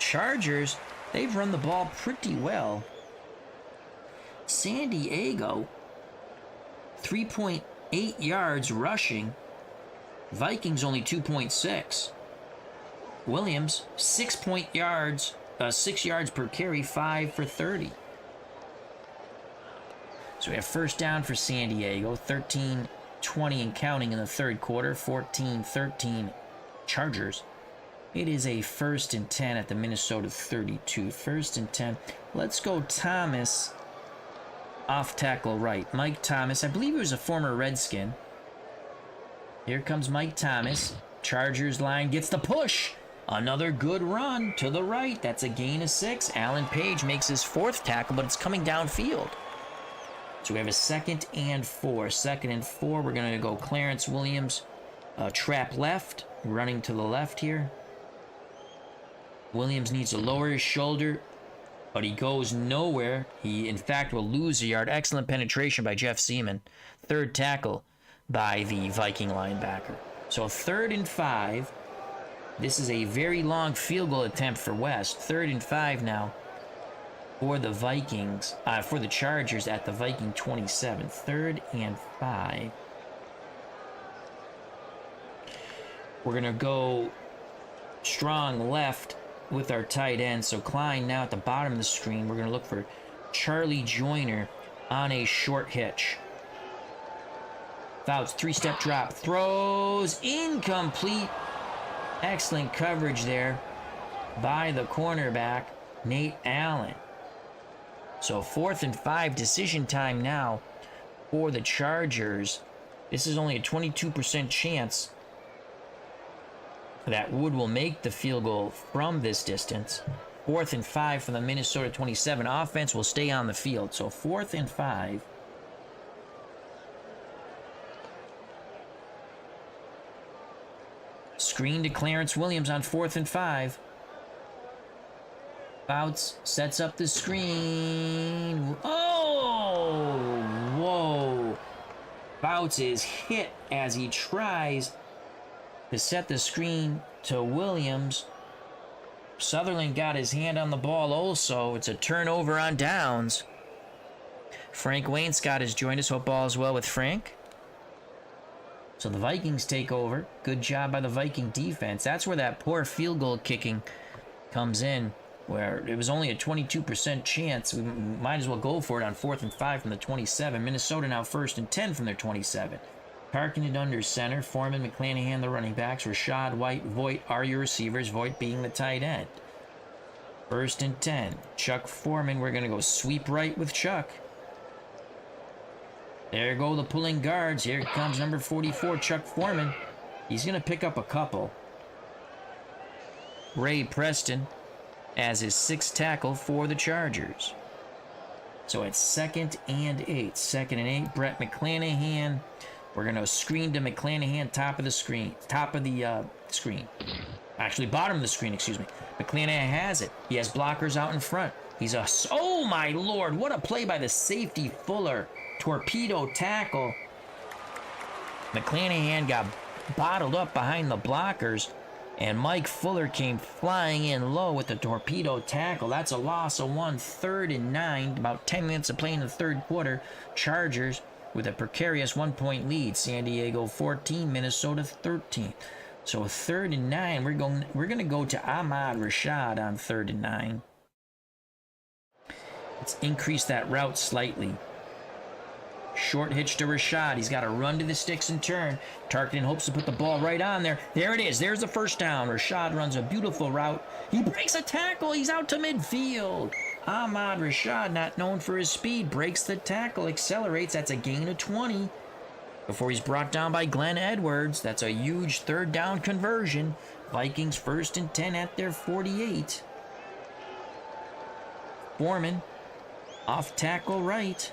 Chargers, they've run the ball pretty well. San Diego, 3.8 yards rushing. Vikings only 2.6. Williams, 6 yards per carry, 5 for 30. So we have 1st down for San Diego, 13-20 and counting in the 3rd quarter, 14-13 Chargers. It is a 1st and 10 at the Minnesota 32. 1st and 10. Let's go Thomas off tackle right. Mike Thomas, I believe he was a former Redskin. Here comes Mike Thomas. Chargers line gets the push. Another good run to the right. That's a gain of 6. Alan Page makes his 4th tackle, but it's coming downfield. So we have a 2nd and 4. 2nd and 4. We're going to go Clarence Williams. Trap left. Running to the left here. Williams needs to lower his shoulder, but he goes nowhere. He, in fact, will lose a yard. Excellent penetration by Jeff Seaman. 3rd tackle by the Viking linebacker. So 3rd and 5. This is a very long field goal attempt for West. 3rd and 5 now for the Vikings, for the Chargers at the Viking 27. 3rd and 5. We're going to go strong left with our tight end. So Klein now at the bottom of the screen. We're going to look for Charlie Joyner on a short hitch. Fouts, 3-step drop, throws, incomplete. Excellent coverage there by the cornerback, Nate Allen. So 4th and 5, decision time now for the Chargers. This is only a 22% chance that Wood will make the field goal from this distance. 4th and 5 from the Minnesota 27. Offense will stay on the field. So 4th and 5. Screen to Clarence Williams on 4th and 5. Fouts sets up the screen. Oh! Whoa! Fouts is hit as he tries to set the screen to Williams. Sutherland got his hand on the ball also. It's a turnover on downs. Frank Wainscott has joined us. Hope all is well with Frank. So the Vikings take over. Good job by the Viking defense. That's where that poor field goal kicking comes in, where it was only a 22% chance. We might as well go for it on 4th and 5 from the 27. Minnesota now 1st and 10 from their 27. Parking it under center. Foreman, McClanahan, the running backs. Rashad White, Voigt are your receivers. Voigt being the tight end. 1st and 10. Chuck Foreman. We're going to go sweep right with Chuck. There go the pulling guards. Here comes number 44, Chuck Foreman. He's going to pick up a couple. Ray Preston as his 6th tackle for the Chargers. So it's 2nd and 8. 2nd and 8. Brett McClanahan. We're going to screen to McClanahan, top of the screen. Actually, bottom of the screen, excuse me. McClanahan has it. He has blockers out in front. He's a... Oh, my Lord. What a play by the safety, Fuller. Torpedo tackle. McClanahan got bottled up behind the blockers, and Mike Fuller came flying in low with the torpedo tackle. That's a loss of 1. 3rd and 9. About 10 minutes of play in the 3rd quarter. Chargers with a precarious 1-point lead. San Diego 14, Minnesota 13. So 3rd and 9. We're going to go to Ahmad Rashad on 3rd and 9. Let's increase that route slightly. Short hitch to Rashad. He's got to run to the sticks and turn. Tarkenton hopes to put the ball right on there. There it is. There's the first down. Rashad runs a beautiful route. He breaks a tackle. He's out to midfield. Ahmad Rashad, not known for his speed, breaks the tackle, accelerates. That's a gain of 20 before he's brought down by Glenn Edwards. That's a huge 3rd down conversion. Vikings 1st and 10 at their 48. Foreman off tackle right.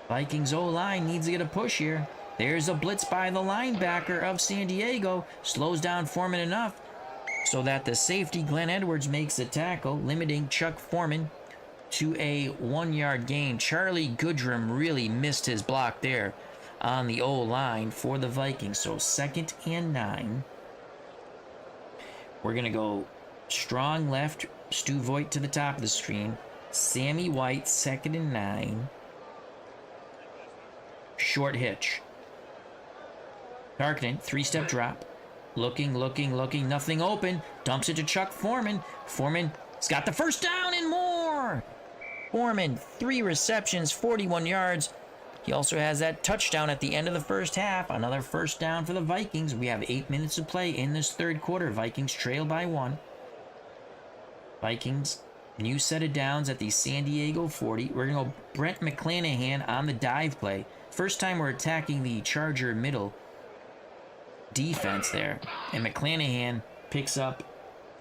Vikings O-line needs to get a push here. There's a blitz by the linebacker of San Diego. Slows down Foreman enough so that the safety, Glenn Edwards, makes the tackle, limiting Chuck Foreman to a 1-yard gain. Charlie Goodrum really missed his block there on the O-line for the Vikings. So 2nd and 9. We're going to go strong left. Stu Voigt to the top of the screen. Sammy White, 2nd and 9. Short hitch. Tarkenton, 3-step drop. Looking. Nothing open. Dumps it to Chuck Foreman. Foreman's got the first down and more. Foreman, 3 receptions, 41 yards. He also has that touchdown at the end of the first half. Another first down for the Vikings. We have 8 minutes to play in this 3rd quarter. Vikings trail by 1. Vikings, new set of downs at the San Diego 40. We're going to go Brent McClanahan on the dive play. First time we're attacking the Charger middle defense there. And McClanahan picks up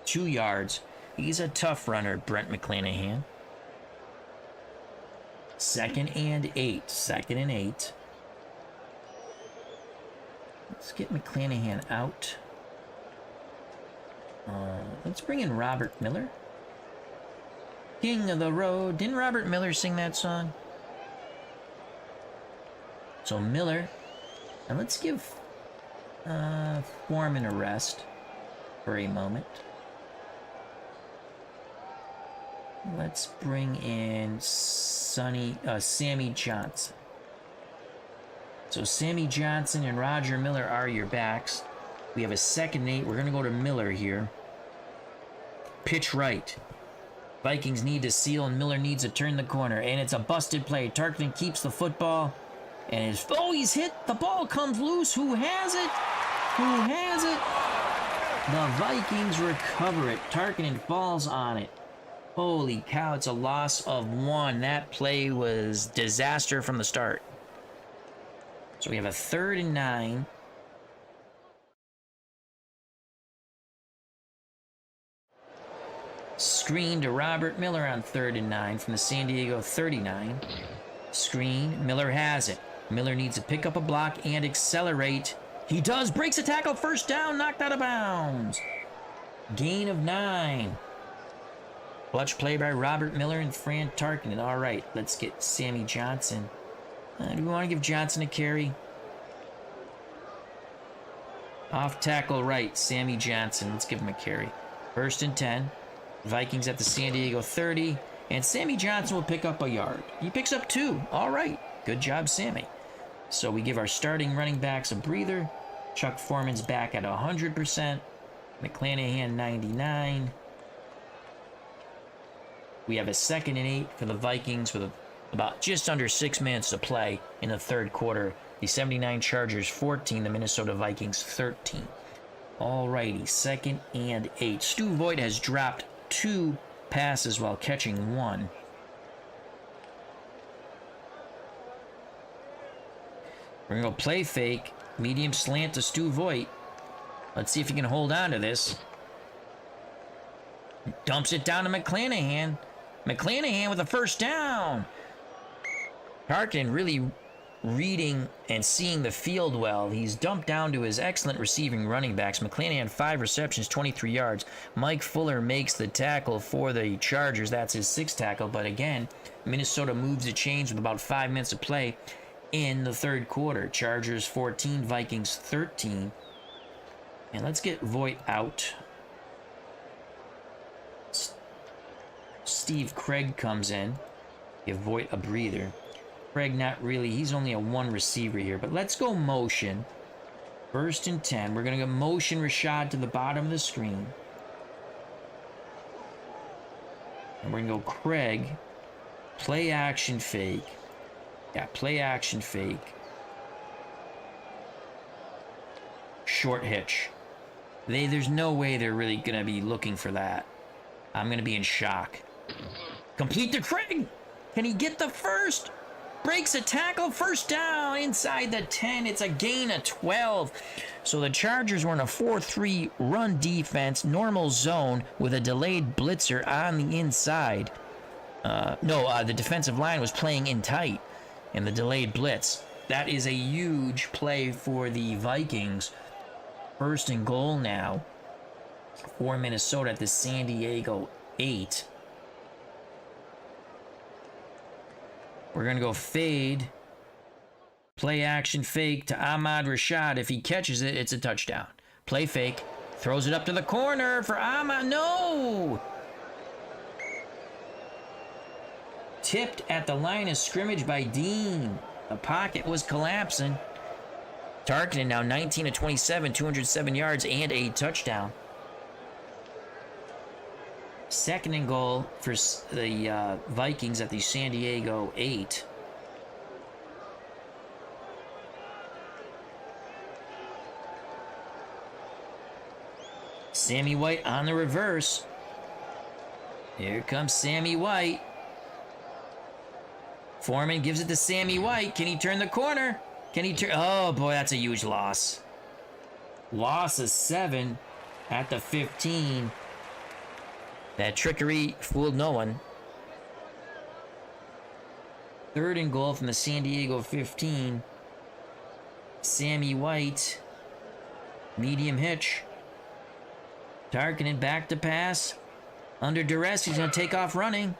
2 yards. He's a tough runner, Brent McClanahan. 2nd and 8. 2nd and 8. Let's get McClanahan out. Let's bring in Robert Miller. King of the Road. Didn't Robert Miller sing that song? So Miller. And let's give Foreman a rest. for a moment. Let's bring in Sammy Johnson. So Sammy Johnson and Roger Miller are your backs. We have a 2nd and 8. We're going to go to Miller here. Pitch right. Vikings need to seal, and Miller needs to turn the corner. And it's a busted play. Tarkenton keeps the football. And he's hit. The ball comes loose. Who has it? Who has it? The Vikings recover it. Tarkenton falls on it. Holy cow, it's a loss of 1. That play was disaster from the start. So we have a 3rd and 9. Screen to Robert Miller on 3rd and 9 from the San Diego 39. Screen, Miller has it. Miller needs to pick up a block and accelerate. He does, breaks a tackle, 1st down, knocked out of bounds. Gain of 9. Clutch play by Robert Miller and Fran Tarkenton. All right, let's get Sammy Johnson. Do we want to give Johnson a carry? Off tackle right, Sammy Johnson. Let's give him a carry. 1st and 10. Vikings at the San Diego 30. And Sammy Johnson will pick up a yard. He picks up 2. All right. Good job, Sammy. So we give our starting running backs a breather. Chuck Foreman's back at 100%. McClanahan 99. We have a 2nd and 8 for the Vikings with about just under 6 minutes to play in the 3rd quarter. The 79 Chargers 14, the Minnesota Vikings 13. Alrighty, 2nd and 8. Stu Voigt has dropped 2 passes while catching 1. We're going to go play fake, medium slant to Stu Voigt. Let's see if he can hold on to this. Dumps it down to McClanahan. McClanahan with a 1st down. Tarkenton really reading and seeing the field well. He's dumped down to his excellent receiving running backs. McClanahan, 5 receptions, 23 yards. Mike Fuller makes the tackle for the Chargers. That's his 6th tackle. But again, Minnesota moves the chains with about 5 minutes to play in the 3rd quarter. Chargers 14, Vikings 13. And let's get Voigt out. Steve Craig comes in. Give Voigt a breather. Craig not really. He's only a 1 receiver here. But let's go motion. 1st and 10. We're going to go motion Rashad to the bottom of the screen. And we're going to go Craig. Play action fake. Yeah, play action fake. Short hitch. There's no way they're really going to be looking for that. I'm going to be in shock. Complete to Craig. Can he get the 1st? Breaks a tackle, 1st down inside the 10. It's a gain of 12. So the Chargers were in a 4-3 run defense, normal zone with a delayed blitzer on the inside. The defensive line was playing in tight in the delayed blitz. That is a huge play for the Vikings. 1st and goal now for Minnesota at the San Diego 8. We're going to go fade. Play action fake to Ahmad Rashad. If he catches it, it's a touchdown. Play fake. Throws it up to the corner for Ahmad. No! Tipped at the line of scrimmage by Dean. The pocket was collapsing. Tarkenton now 19 of 27, 207 yards and a touchdown. 2nd and goal for the Vikings at the San Diego 8. Sammy White on the reverse. Here comes Sammy White. Foreman gives it to Sammy White. Can he turn the corner? Can he turn? Oh, boy, that's a huge loss. Loss of 7 at the 15. That trickery fooled no one. 3rd and goal from the San Diego 15. Sammy White. Medium hitch. Tarkenton back to pass. Under duress, he's going to take off running.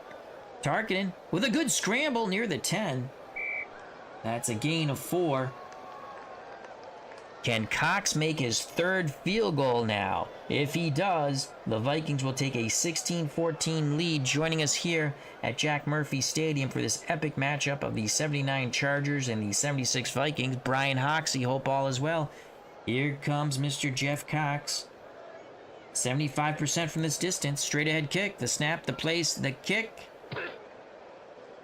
Tarkenton with a good scramble near the 10. That's a gain of 4. Can Cox make his third field goal now? If he does, the Vikings will take a 16-14 lead. Joining us here at Jack Murphy Stadium for this epic matchup of the 79 Chargers and the 76 Vikings, Brian Hoxie, hope all is well. Here comes Mr. Jeff Cox. 75% from this distance. Straight ahead kick. The snap, the place, the kick.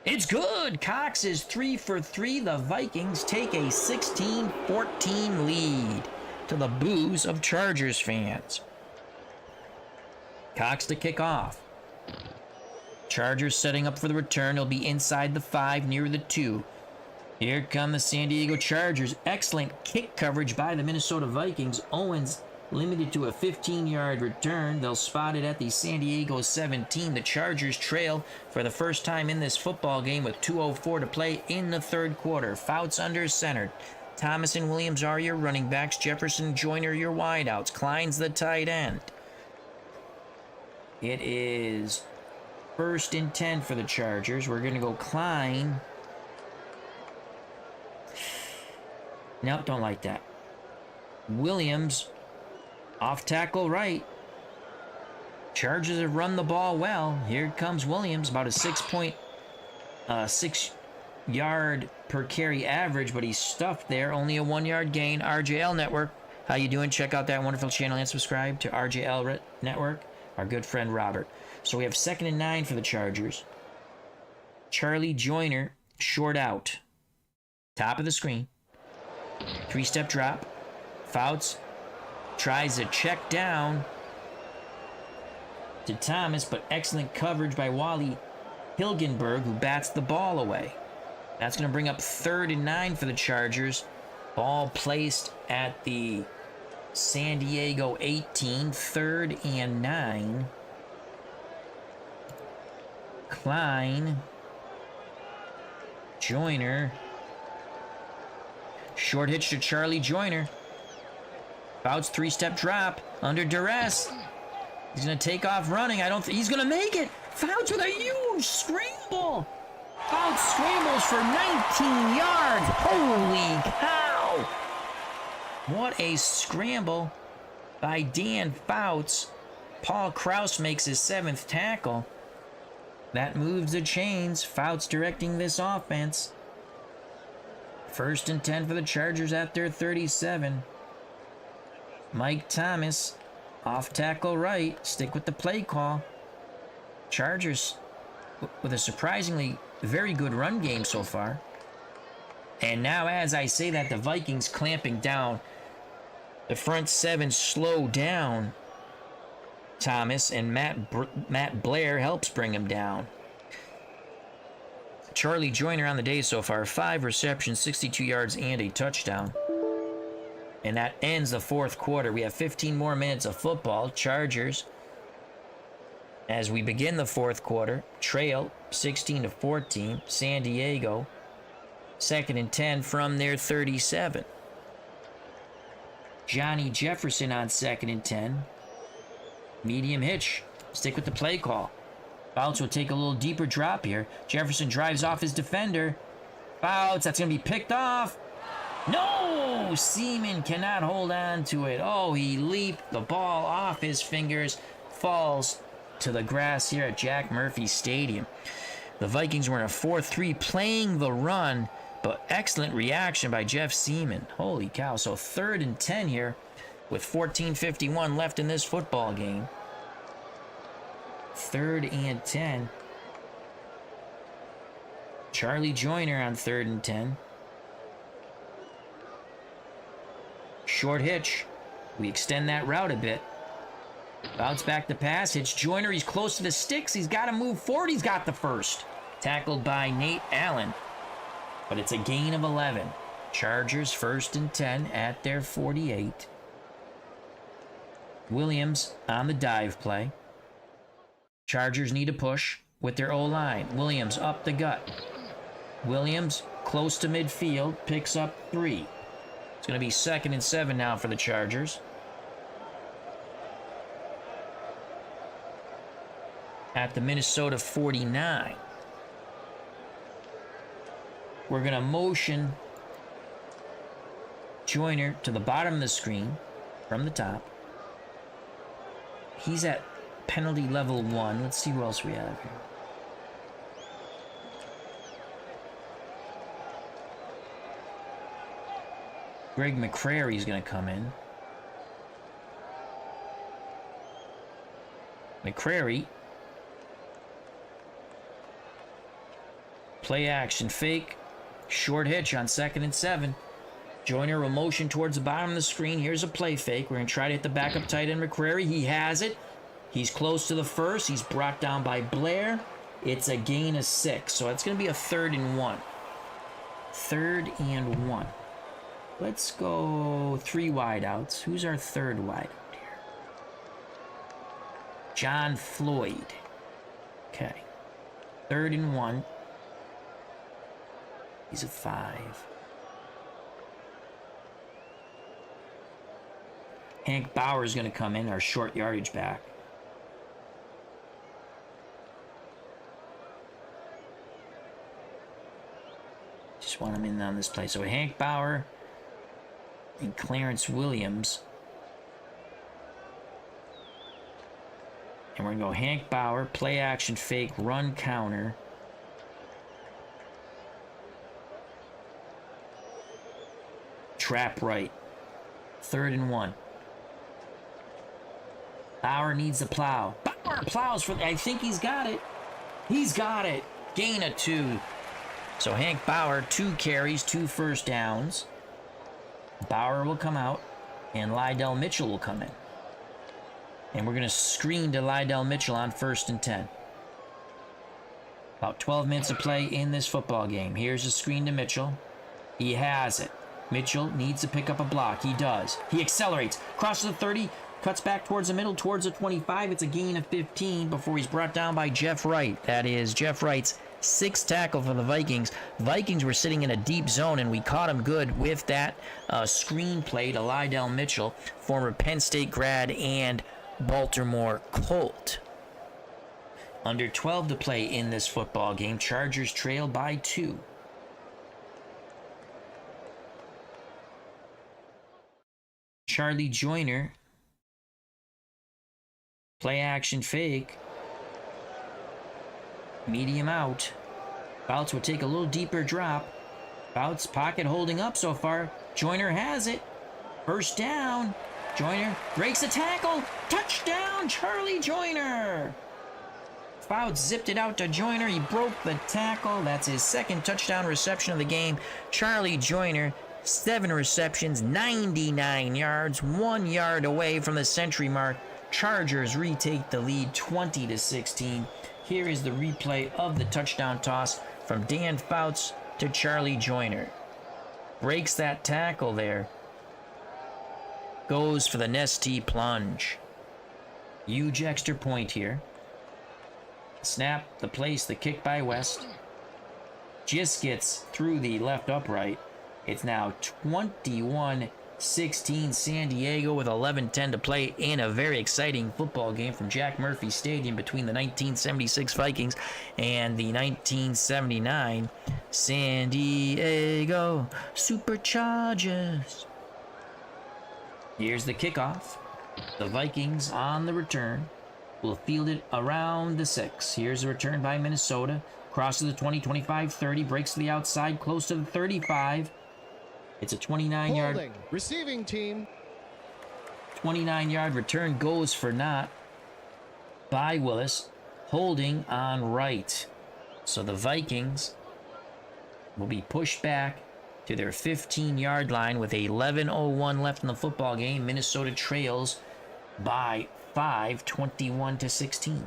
It's good. Cox is 3 for 3. The Vikings take a 16-14 lead to the boos of Chargers fans. Cox to kick off. Chargers setting up for the return. He'll be inside the 5, near the 2. Here come the San Diego Chargers. Excellent kick coverage by the Minnesota Vikings. Owens limited to a 15-yard return. They'll spot it at the San Diego 17. The Chargers trail for the first time in this football game with 2:04 to play in the third quarter. Fouts under center. Thomas and Williams are your running backs. Jefferson, Joyner your wideouts. Klein's the tight end. It is 1st and 10 for the Chargers. We're going to go Klein. Nope, don't like that. Williams. Off tackle right. Chargers have run the ball well. Here comes Williams, about a 6-yard per carry average, but he's stuffed there. Only a 1-yard gain. RJL Network, how you doing? Check out that wonderful channel and subscribe to RJL Network, our good friend Robert. So we have 2nd and 9 for the Chargers. Charlie Joyner, short out. Top of the screen. 3-step drop. Fouts. Tries a check down to Thomas, but excellent coverage by Wally Hilgenberg, who bats the ball away. That's going to bring up 3rd and 9 for the Chargers. Ball placed at the San Diego 18, 3rd and 9. Klein. Joyner. Short hitch to Charlie Joyner. Fouts 3-step drop under duress. He's going to take off running. He's going to make it. Fouts with a huge scramble. Fouts scrambles for 19 yards. Holy cow. What a scramble by Dan Fouts. Paul Krause makes his 7th tackle. That moves the chains. Fouts directing this offense. 1st and 10 for the Chargers at their 37. Mike Thomas, off tackle right. Stick with the play call. Chargers with a surprisingly very good run game so far. And now, as I say that, the Vikings clamping down. The front 7 slow down Thomas, and Matt Blair helps bring him down. Charlie Joyner on the day so far, 5 receptions, 62 yards, and a touchdown. And that ends the 4th quarter. We have 15 more minutes of football. Chargers, as we begin the 4th quarter, trail 16-14. San Diego, 2nd and 10 from their 37. Johnny Jefferson on 2nd and 10. Medium hitch. Stick with the play call. Fouts will take a little deeper drop here. Jefferson drives off his defender. Fouts, that's going to be picked off. No! Seaman cannot hold on to it. Oh, he leaped the ball off his fingers. Falls to the grass here at Jack Murphy Stadium. The Vikings were in a 4-3 playing the run, but excellent reaction by Jeff Seaman. Holy cow. So 3rd and 10 here with 14:51 left in this football game. 3rd and 10. Charlie Joyner on 3rd and 10. Short hitch. We extend that route a bit. Bounce back the pass. Hitch Joyner. He's close to the sticks. He's got to move forward. He's got the first. Tackled by Nate Allen. But it's a gain of 11. Chargers 1st and 10 at their 48. Williams on the dive play. Chargers need a push with their O-line. Williams up the gut. Williams close to midfield. Picks up 3. It's going to be 2nd and 7 now for the Chargers. At the Minnesota 49. We're going to motion Joyner to the bottom of the screen from the top. He's at penalty level 1. Let's see who else we have here. Greg McCrary's going to come in. McCrary. Play action fake. Short hitch on 2nd and 7. Joyner will motion towards the bottom of the screen. Here's a play fake. We're going to try to hit the backup tight end McCrary. He has it. He's close to the first. He's brought down by Blair. It's a gain of 6. So it's going to be a 3rd and 1. 3rd and 1. Let's go 3 wideouts. Who's our 3rd wideout here? John Floyd. Okay. 3rd and 1. He's a 5. Hank Bauer is going to come in, our short yardage back. Just want him in on this play. So Hank Bauer and Clarence Williams. And we're going to go Hank Bauer, play action fake, run counter. Trap right. 3rd and 1. Bauer needs the plow. Bauer plows for... I think he's got it. He's got it. Gain of 2. So Hank Bauer, 2 carries, 2 first downs. Bauer will come out, and Lydell Mitchell will come in. And we're going to screen to Lydell Mitchell on 1st and 10. About 12 minutes of play in this football game. Here's a screen to Mitchell. He has it. Mitchell needs to pick up a block. He does. He accelerates. Crosses the 30. Cuts back towards the middle, towards the 25. It's a gain of 15 before he's brought down by Jeff Wright. That is Jeff Wright's 6th tackle for the Vikings. Vikings were sitting in a deep zone, and we caught him good with that screen play to Lydell Mitchell, former Penn State grad and Baltimore Colt. Under 12 to play in this football game. Chargers trail by 2. Charlie Joyner. Play action fake. Medium out. Bouts will take a little deeper drop. Bouts pocket holding up so far. Joyner has it. 1st down. Joyner breaks the tackle. Touchdown, Charlie Joyner. Bouts zipped it out to Joyner. He broke the tackle. That's his 2nd touchdown reception of the game. Charlie Joyner, 7 receptions, 99 yards, 1 yard away from the century mark. Chargers retake the lead 20-16. Here is the replay of the touchdown toss from Dan Fouts to Charlie Joyner. Breaks that tackle there. Goes for the Nestea plunge. Huge extra point here. Snap, the place, the kick by West. Just gets through the left upright. It's now 21-16 San Diego with 11:10 to play in a very exciting football game from Jack Murphy Stadium between the 1976 Vikings and the 1979 San Diego Superchargers. Here's the kickoff. The Vikings on the return will field it around the 6. Here's the return by Minnesota. Crosses the 20, 25, 30, breaks to the outside, close to the 35. It's a 29-yard receiving team. 29-yard return goes for naught by Willis. Holding on right. So the Vikings will be pushed back to their 15-yard line with 11:01 left in the football game. Minnesota trails by 5, 21-16.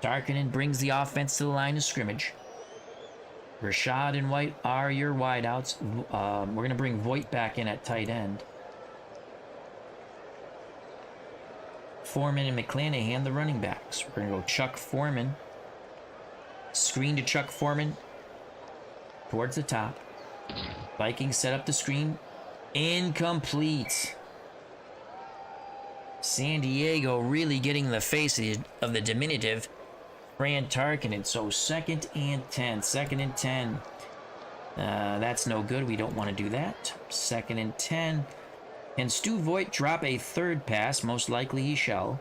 Darkinen brings the offense to the line of scrimmage. Rashad and White are your wideouts. We're going to bring Voigt back in at tight end. Foreman and McClanahan, the running backs. We're going to go Chuck Foreman. Screen to Chuck Foreman towards the top. Vikings set up the screen. Incomplete. San Diego really getting the face of the diminutive Fran Tarkenton. So 2nd and 10. 2nd and 10. That's no good. We don't want to do that. 2nd and 10. Can Stu Voigt drop a third pass? Most likely he shall.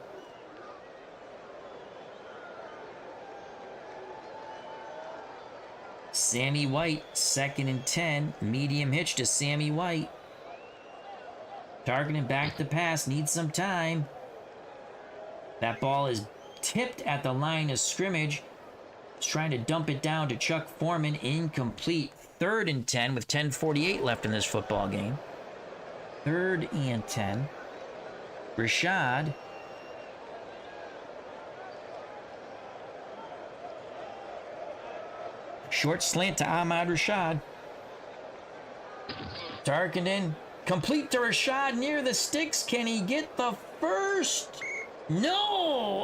Sammy White, 2nd and 10. Medium hitch to Sammy White. Targeting back to pass. Needs some time. That ball is tipped at the line of scrimmage. He's trying to dump it down to Chuck Foreman. Incomplete. 3rd and 10 with 10:48 left in this football game. 3rd and 10. Rashad. Short slant to Ahmad Rashad. Tarkenton. Complete to Rashad near the sticks. Can he get the first? No!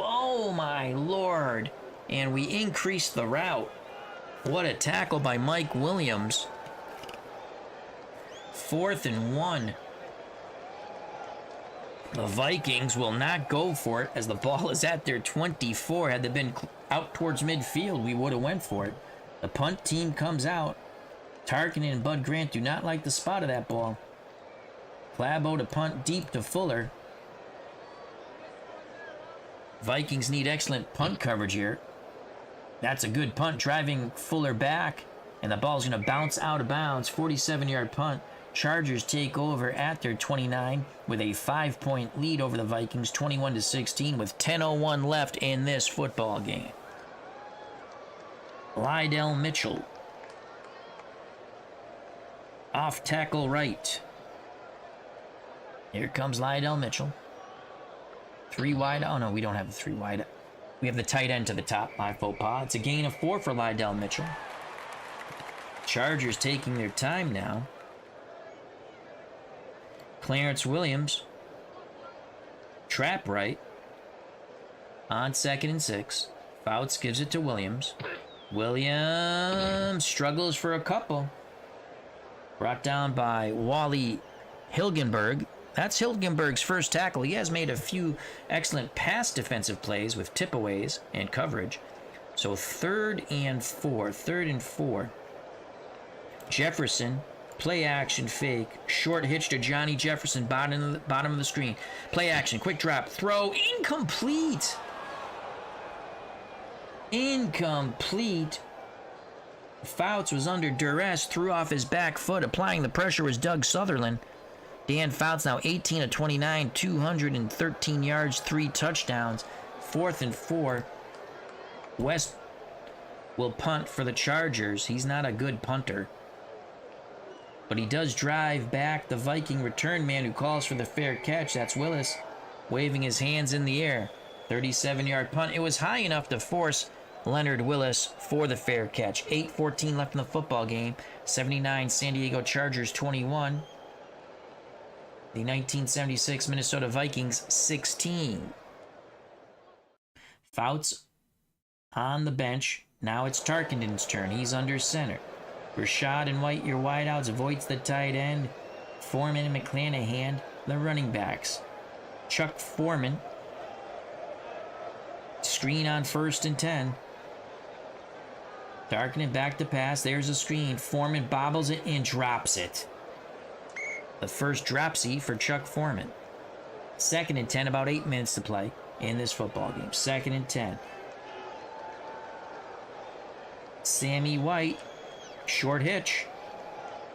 Oh my lord. And we increase the route. What a tackle by Mike Williams. 4th and 1. The Vikings will not go for it as the ball is at their 24. Had they been out towards midfield, we would have went for it. The punt team comes out. Tarkenton and Bud Grant do not like the spot of that ball. Clabo to punt deep to Fuller. Vikings need excellent punt coverage here. That's a good punt, driving Fuller back, and the ball's going to bounce out of bounds. 47-yard punt. Chargers take over at their 29 with a 5-point lead over the Vikings, 21-16, with 10:01 left in this football game. Lydell Mitchell. Off tackle right. Here comes Lydell Mitchell. 3 wide. Oh, no, we don't have the 3 wide. We have the tight end to the top. My faux pas. It's a gain of 4 for Lydell Mitchell. Chargers taking their time now. Clarence Williams. Trap right. On 2nd and 6. Fouts gives it to Williams. Williams struggles for a couple. Brought down by Wally Hilgenberg. That's Hilgenberg's first tackle. He has made a few excellent pass defensive plays with tip-aways and coverage. So 3rd and 4. 3rd and 4. Jefferson, play action fake. Short hitch to Johnny Jefferson, bottom of the screen. Play action, quick drop, throw, incomplete. Incomplete. Fouts was under duress, threw off his back foot. Applying the pressure was Doug Sutherland. Dan Fouts now 18 of 29, 213 yards, 3 touchdowns. 4th and 4. West will punt for the Chargers. He's not a good punter, but he does drive back the Viking return man who calls for the fair catch. That's Willis, waving his hands in the air. 37-yard punt. It was high enough to force Leonard Willis for the fair catch. 8:14 left in the football game. 79 San Diego Chargers 21. The 1976 Minnesota Vikings 16. Fouts on the bench. Now it's Tarkenton's turn. He's under center. Rashad and White, your wideouts. Avoids the tight end. Foreman and McClanahan, the running backs. Chuck Foreman. Screen on 1st and 10. Tarkenton back to pass. There's a screen. Foreman bobbles it and drops it. The first dropsy for Chuck Foreman. 2nd and 10, about 8 minutes to play in this football game. 2nd and 10. Sammy White, short hitch.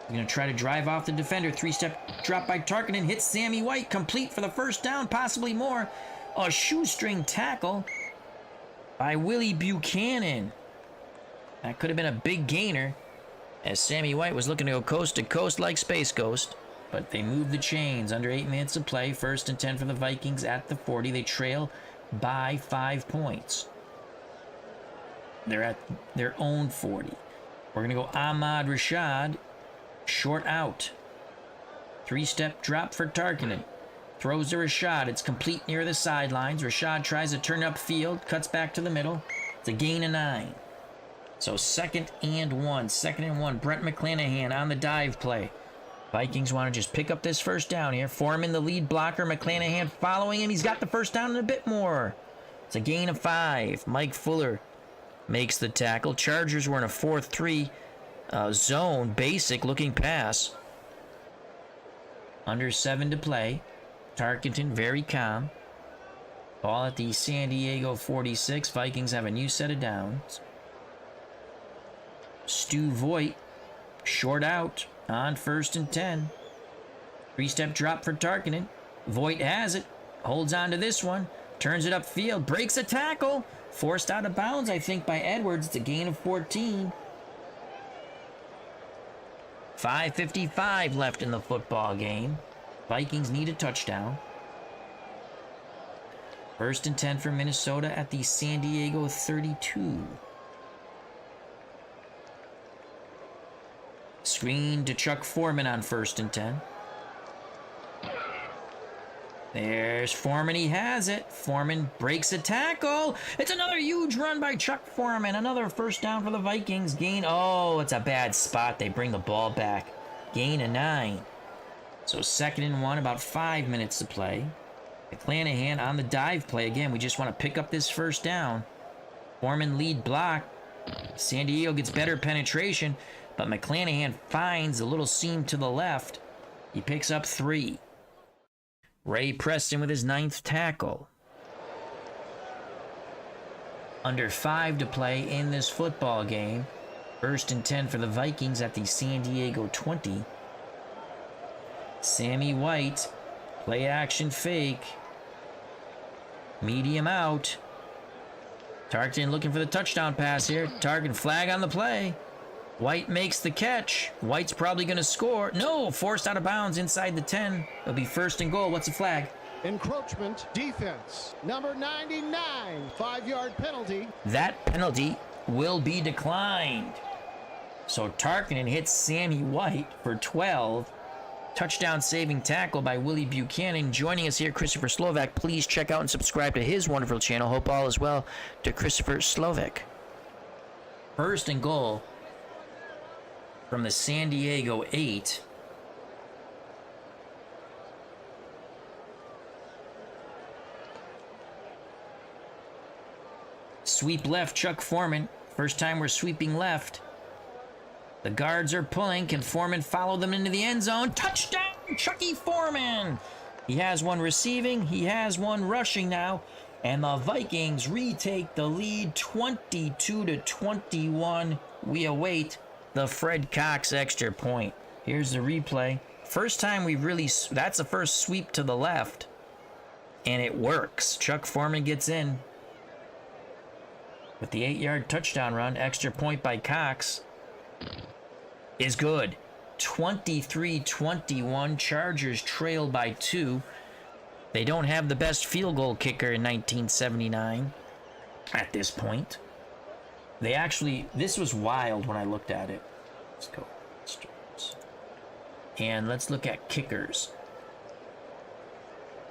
He's going to try to drive off the defender. 3-step drop by Tarkenton. Hits Sammy White, complete for the first down, possibly more. A shoestring tackle by Willie Buchanan. That could have been a big gainer, as Sammy White was looking to go coast to coast like Space Ghost. But they moved the chains. Under 8 minutes to play. 1st and 10 for the Vikings at the 40. They trail by 5 points. They're at their own 40. We're going to go Ahmad Rashad. Short out. 3-step drop for Tarkenton. Throws to Rashad. It's complete near the sidelines. Rashad tries to turn upfield. Cuts back to the middle. It's a gain of 9. So 2nd and 1. 2nd and 1. Brent McClanahan on the dive play. Vikings want to just pick up this first down here. Foreman, the lead blocker. McClanahan following him. He's got the first down and a bit more. It's a gain of 5. Mike Fuller makes the tackle. Chargers were in a 4-3 zone, basic looking pass. Under 7 to play. Tarkenton very calm. Ball at the San Diego 46. Vikings have a new set of downs. Stu Voigt, short out on 1st and 10. 3-step drop for Tarkenton. Voigt has it. Holds on to this one. Turns it upfield. Breaks a tackle. Forced out of bounds, I think, by Edwards. It's a gain of 14. 5:55 left in the football game. Vikings need a touchdown. 1st and 10 for Minnesota at the San Diego 32. Screen to Chuck Foreman on 1st and 10. There's Foreman, he has it. Foreman breaks a tackle. It's another huge run by Chuck Foreman. Another 1st down for the Vikings. Gain, oh, it's a bad spot. They bring the ball back. Gain of 9. So 2nd and 1, about 5 minutes to play. McClanahan on the dive play. Again, we just want to pick up this 1st down. Foreman lead block. San Diego gets better penetration, but McClanahan finds a little seam to the left. He picks up 3. Ray Preston with his 9th tackle. Under 5 to play in this football game. 1st and 10 for the Vikings at the San Diego 20. Sammy White, play action fake. Medium out. Tarkenton looking for the touchdown pass here. Tarkenton flag on the play. White makes the catch. White's probably going to score. No, forced out of bounds inside the 10. It'll be 1st and goal. What's the flag? Encroachment defense. Number 99, 5-yard penalty. That penalty will be declined. So Tarkenton hits Sammy White for 12. Touchdown saving tackle by Willie Buchanan. Joining us here, Christopher Slovak. Please check out and subscribe to his wonderful channel. Hope all is well to Christopher Slovak. 1st and goal from the San Diego 8. Sweep left, Chuck Foreman. First time we're sweeping left. The guards are pulling. Can Foreman follow them into the end zone? Touchdown, Chucky Foreman! He has one receiving. He has one rushing now. And the Vikings retake the lead 22-21. We await the Fred Cox extra point. Here's the replay. First time we really, that's the first sweep to the left. And it works. Chuck Foreman gets in with the 8-yard touchdown run. Extra point by Cox is good. 23-21. Chargers trail by 2. They don't have the best field goal kicker in 1979 at this point. They actually, this was wild when I looked at it. Let's go. And let's look at kickers.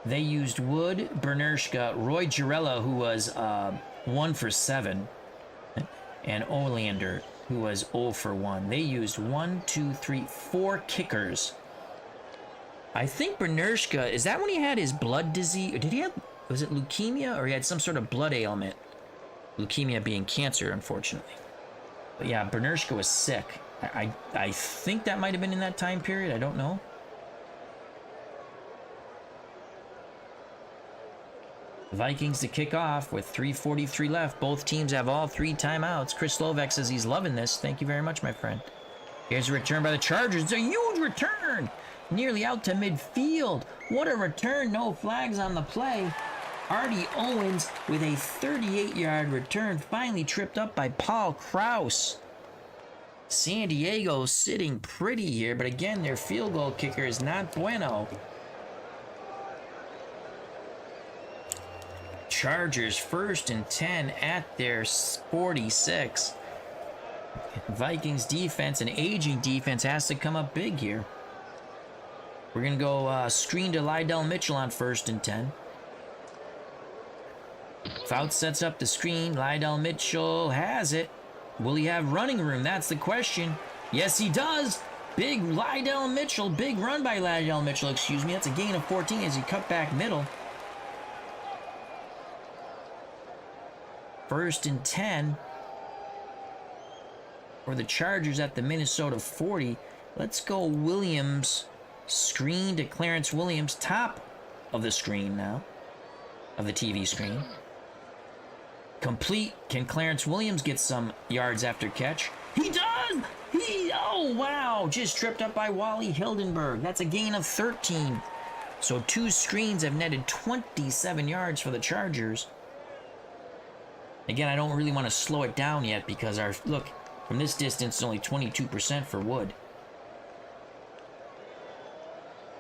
They used Wood, Bernershka, Roy Girella, who was 1 for 7, and Olander, who was 0 for 1. They used 4 kickers. I think Bernershka, is that when he had his blood disease? Or did he have, was it leukemia? Or he had some sort of blood ailment? Leukemia being cancer, unfortunately. But yeah, Bernershka was sick. I think that might have been in that time period. I don't know. The Vikings to kick off with 3:43 left. Both teams have all 3 timeouts. Chris Slovak says he's loving this. Thank you very much, my friend. Here's a return by the Chargers. It's a huge return. Nearly out to midfield. What a return. No flags on the play. Artie Owens with a 38-yard return. Finally tripped up by Paul Krause. San Diego sitting pretty here, but again, their field goal kicker is not bueno. Chargers 1st and 10 at their 46. Vikings defense, an aging defense, has to come up big here. We're going to go screen to Lydell Mitchell on 1st and 10. Fouts sets up the screen. Lydell Mitchell has it. Will he have running room? That's the question. Yes, he does. Big Lydell Mitchell. Big run by Lydell Mitchell, excuse me. That's a gain of 14 as he cut back middle. 1st and 10. for the Chargers at the Minnesota 40. Let's go Williams. Screen to Clarence Williams. Top of the screen now. Of the TV screen. Complete. Can Clarence Williams get some yards after catch? He does! Oh, wow. Just tripped up by Wally Hildenberg. That's a gain of 13. So 2 screens have netted 27 yards for the Chargers. Again, I don't really want to slow it down yet because look, from this distance, it's only 22% for Wood.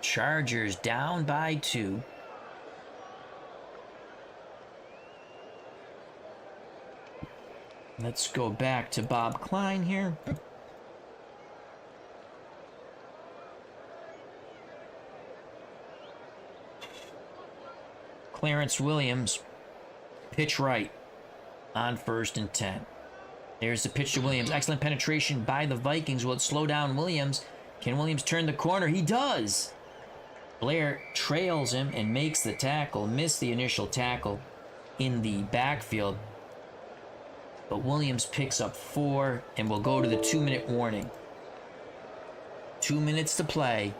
Chargers down by 2. Let's go back to Bob Klein here. Clarence Williams, pitch right on 1st and 10. There's the pitch to Williams. Excellent penetration by the Vikings. Will it slow down Williams? Can Williams turn the corner? He does. Blair trails him and makes the tackle. Missed the initial tackle in the backfield. But Williams picks up 4 and will go to the 2-minute warning. 2 minutes to play.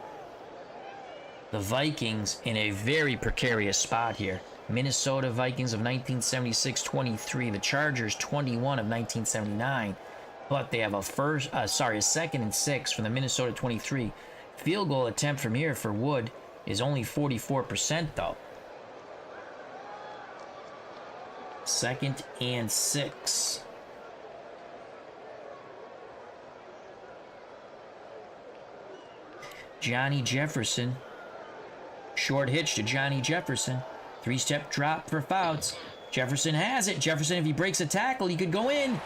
The Vikings in a very precarious spot here. Minnesota Vikings of 1976-23. The Chargers 21 of 1979. But they have a 2nd and 6 from the Minnesota 23. Field goal attempt from here for Wood is only 44% though. 2nd and 6. Johnny Jefferson. Short hitch to Johnny Jefferson. 3-step drop for Fouts. Jefferson has it. Jefferson, if he breaks a tackle, he could go in.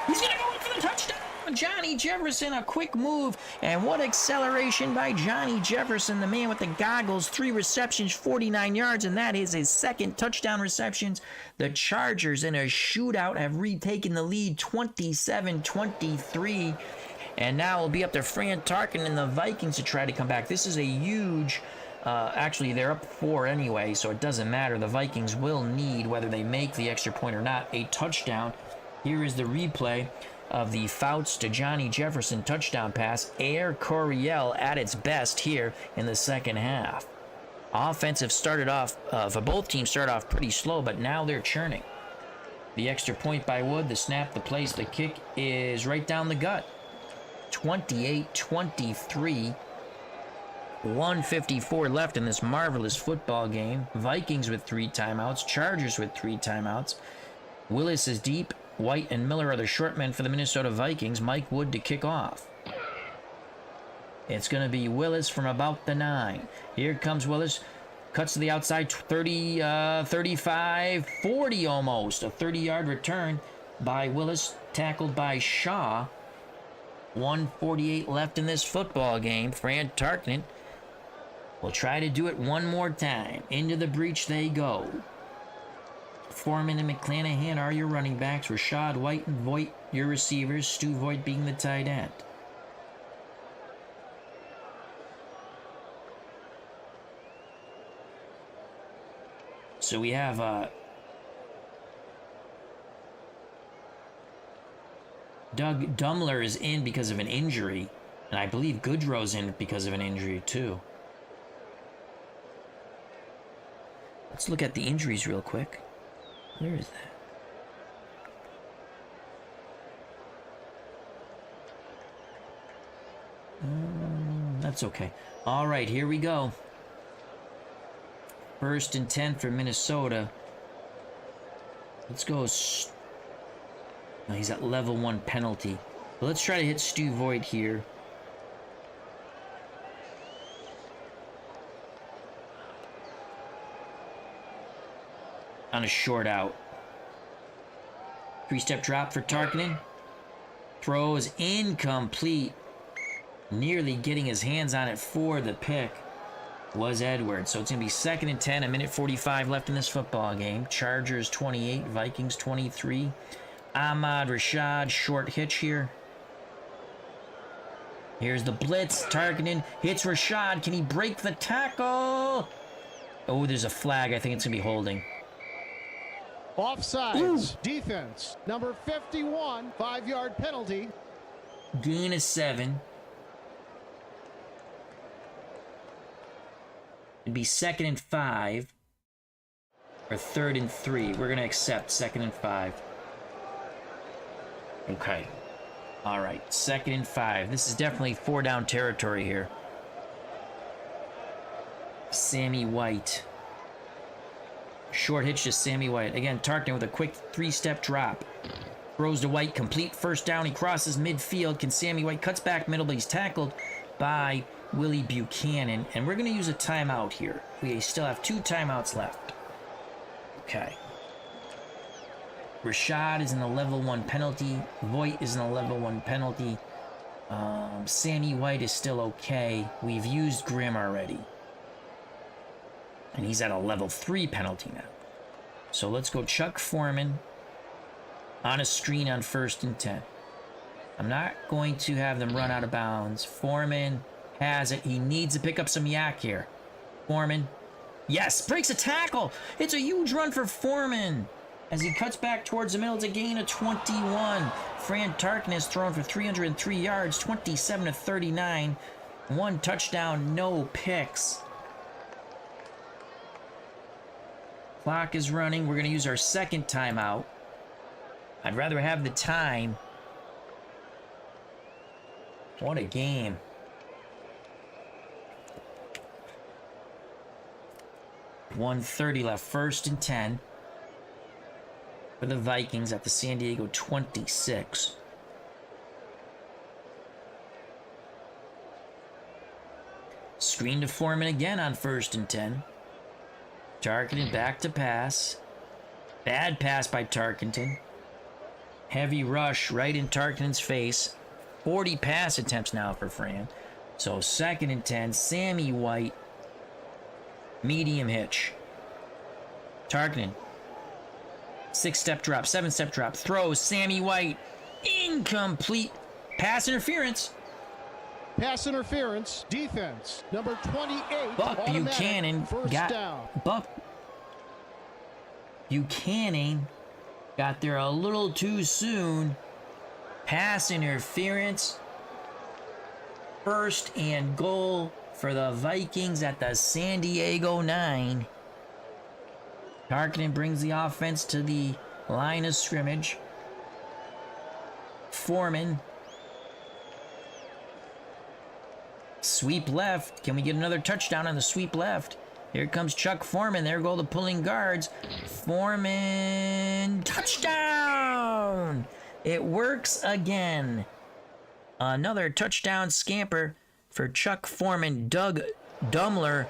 He's going to go in for the touchdown. Johnny Jefferson, a quick move. And what acceleration by Johnny Jefferson, the man with the goggles. 3 receptions, 49 yards, and that is his 2nd touchdown receptions. The Chargers in a shootout have retaken the lead 27-23. And now it'll be up to Fran Tarkin and the Vikings to try to come back. This is a huge... actually, they're up 4 anyway, so it doesn't matter. The Vikings will need, whether they make the extra point or not, a touchdown. Here is the replay of the Fouts to Johnny Jefferson touchdown pass. Air Coryell at its best here in the 2nd half. Offensive started off, for both teams started off pretty slow, but now they're churning. The extra point by Wood, the snap, the place, the kick is right down the gut. 28-23. 1:54 left in this marvelous football game. Vikings with 3 timeouts. Chargers with 3 timeouts. Willis is deep. White and Miller are the short men for the Minnesota Vikings. Mike Wood to kick off. It's going to be Willis from about the 9. Here comes Willis. Cuts to the outside. 30, 35, 40 almost. A 30-yard return by Willis. Tackled by Shaw. 1:48 left in this football game. Fran Tarkenton will try to do it one more time. Into the breach they go. Foreman and McClanahan are your running backs. Rashad White and Voigt your receivers. Stu Voigt being the tight end. So we have Doug Dumler is in because of an injury. And I believe Goodrow's in because of an injury too. Let's look at the injuries real quick. Where is that? That's okay. All right, here we go. 1st and 10 for Minnesota. Let's go. No, he's at level 1 penalty. But let's try to hit Stu Voigt here. On a short out. 3-step drop for Tarkenton. Throw is incomplete. Nearly getting his hands on it for the pick was Edwards. So it's going to be 2nd and 10. 1:45 left in this football game. Chargers 28, Vikings 23. Ahmad Rashad, short hitch here. Here's the blitz. Tarkenton hits Rashad. Can he break the tackle? Oh, there's a flag. I think it's going to be holding. Offsides. Defense. Number 51, 5-yard penalty. Gain of 7. It'd be 2nd and 5. Or 3rd and 3. We're going to accept 2nd and 5. Okay. All right. 2nd and 5. This is definitely 4-down territory here. Sammy White. Short hitch to Sammy White. Again, Tarkton with a quick 3-step drop. Throws to White. Complete 1st down. He crosses midfield. Can Sammy White cuts back middle, but he's tackled by Willie Buchanan. And we're going to use a timeout here. We still have 2 timeouts left. Okay. Rashad is in a level 1 penalty. Voigt is in a level 1 penalty. Sammy White is still okay. We've used Grimm already. And he's at a level 3 penalty now. So let's go Chuck Foreman on a screen on 1st and 10. I'm not going to have them run out of bounds. Foreman has it. He needs to pick up some yak here. Foreman. Yes, breaks a tackle. It's a huge run for Foreman. As he cuts back towards the middle, it's a gain of 21. Fran Tarkin has thrown for 303 yards, 27 to 39. 1 touchdown, no picks. Clock is running. We're going to use our 2nd timeout. I'd rather have the time. What a game. .130 left. 1st and 10 for the Vikings at the San Diego 26. Screen to Foreman again on 1st and 10. Tarkenton back to pass. Bad pass by Tarkenton. Heavy rush right in Tarkenton's face. 40 pass attempts now for Fran. So 2nd and 10. Sammy White. Medium hitch. Tarkenton. 6-step drop. 7-step drop. Throws. Sammy White. Incomplete. Pass interference. Pass interference. Defense. Number 28. Buck Buchanan Buchanan got there a little too soon. Pass interference. 1st and goal for the Vikings at the San Diego 9. Tarkenton brings the offense to the line of scrimmage. Foreman. Sweep left. Can we get another touchdown on the sweep left? Here comes Chuck Foreman. There go the pulling guards. Foreman. Touchdown! It works again. Another touchdown scamper for Chuck Foreman. Doug Dumler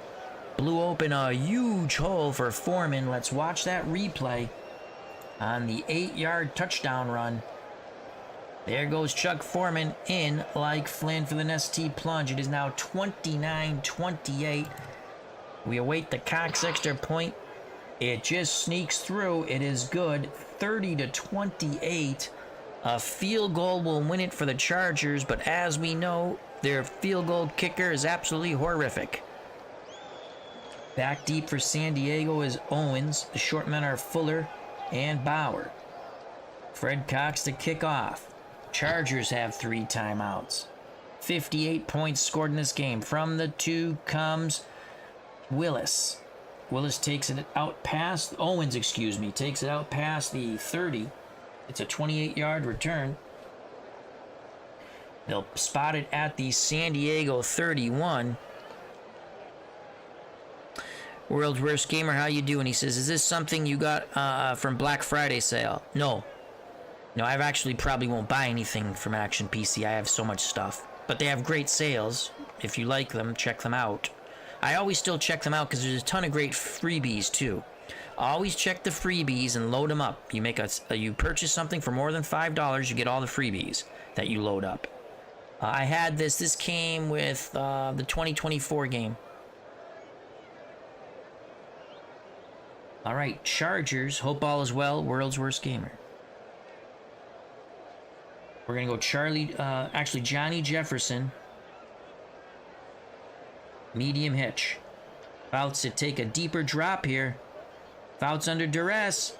blew open a huge hole for Foreman. Let's watch that replay on the 8-yard touchdown run. There goes Chuck Foreman in like Flynn for the ST plunge. It is now 29-28. We await the Cox extra point. It just sneaks through. It is good. 30-28. A field goal will win it for the Chargers, but as we know, their field goal kicker is absolutely horrific. Back deep for San Diego is Owens. The short men are Fuller and Bauer. Fred Cox to kick off. Chargers have 3 timeouts. 58 points scored in this game. From the 2 comes Willis. Willis takes it out past Owens, takes it out past the 30. It's a 28-yard return. They'll spot it at the San Diego 31. World's Worst Gamer, how you doing? He says, is this something you got from Black Friday sale? No, I actually probably won't buy anything from Action PC. I have so much stuff. But they have great sales. If you like them, check them out. I always still check them out because there's a ton of great freebies too. Always check the freebies and load them up. You purchase something for more than $5, you get all the freebies that you load up. I had this. This came with the 2024 game. All right, Chargers. Hope all is well. World's Worst Gamer. We're going to go Johnny Jefferson. Medium hitch. Fouts to take a deeper drop here. Fouts under duress.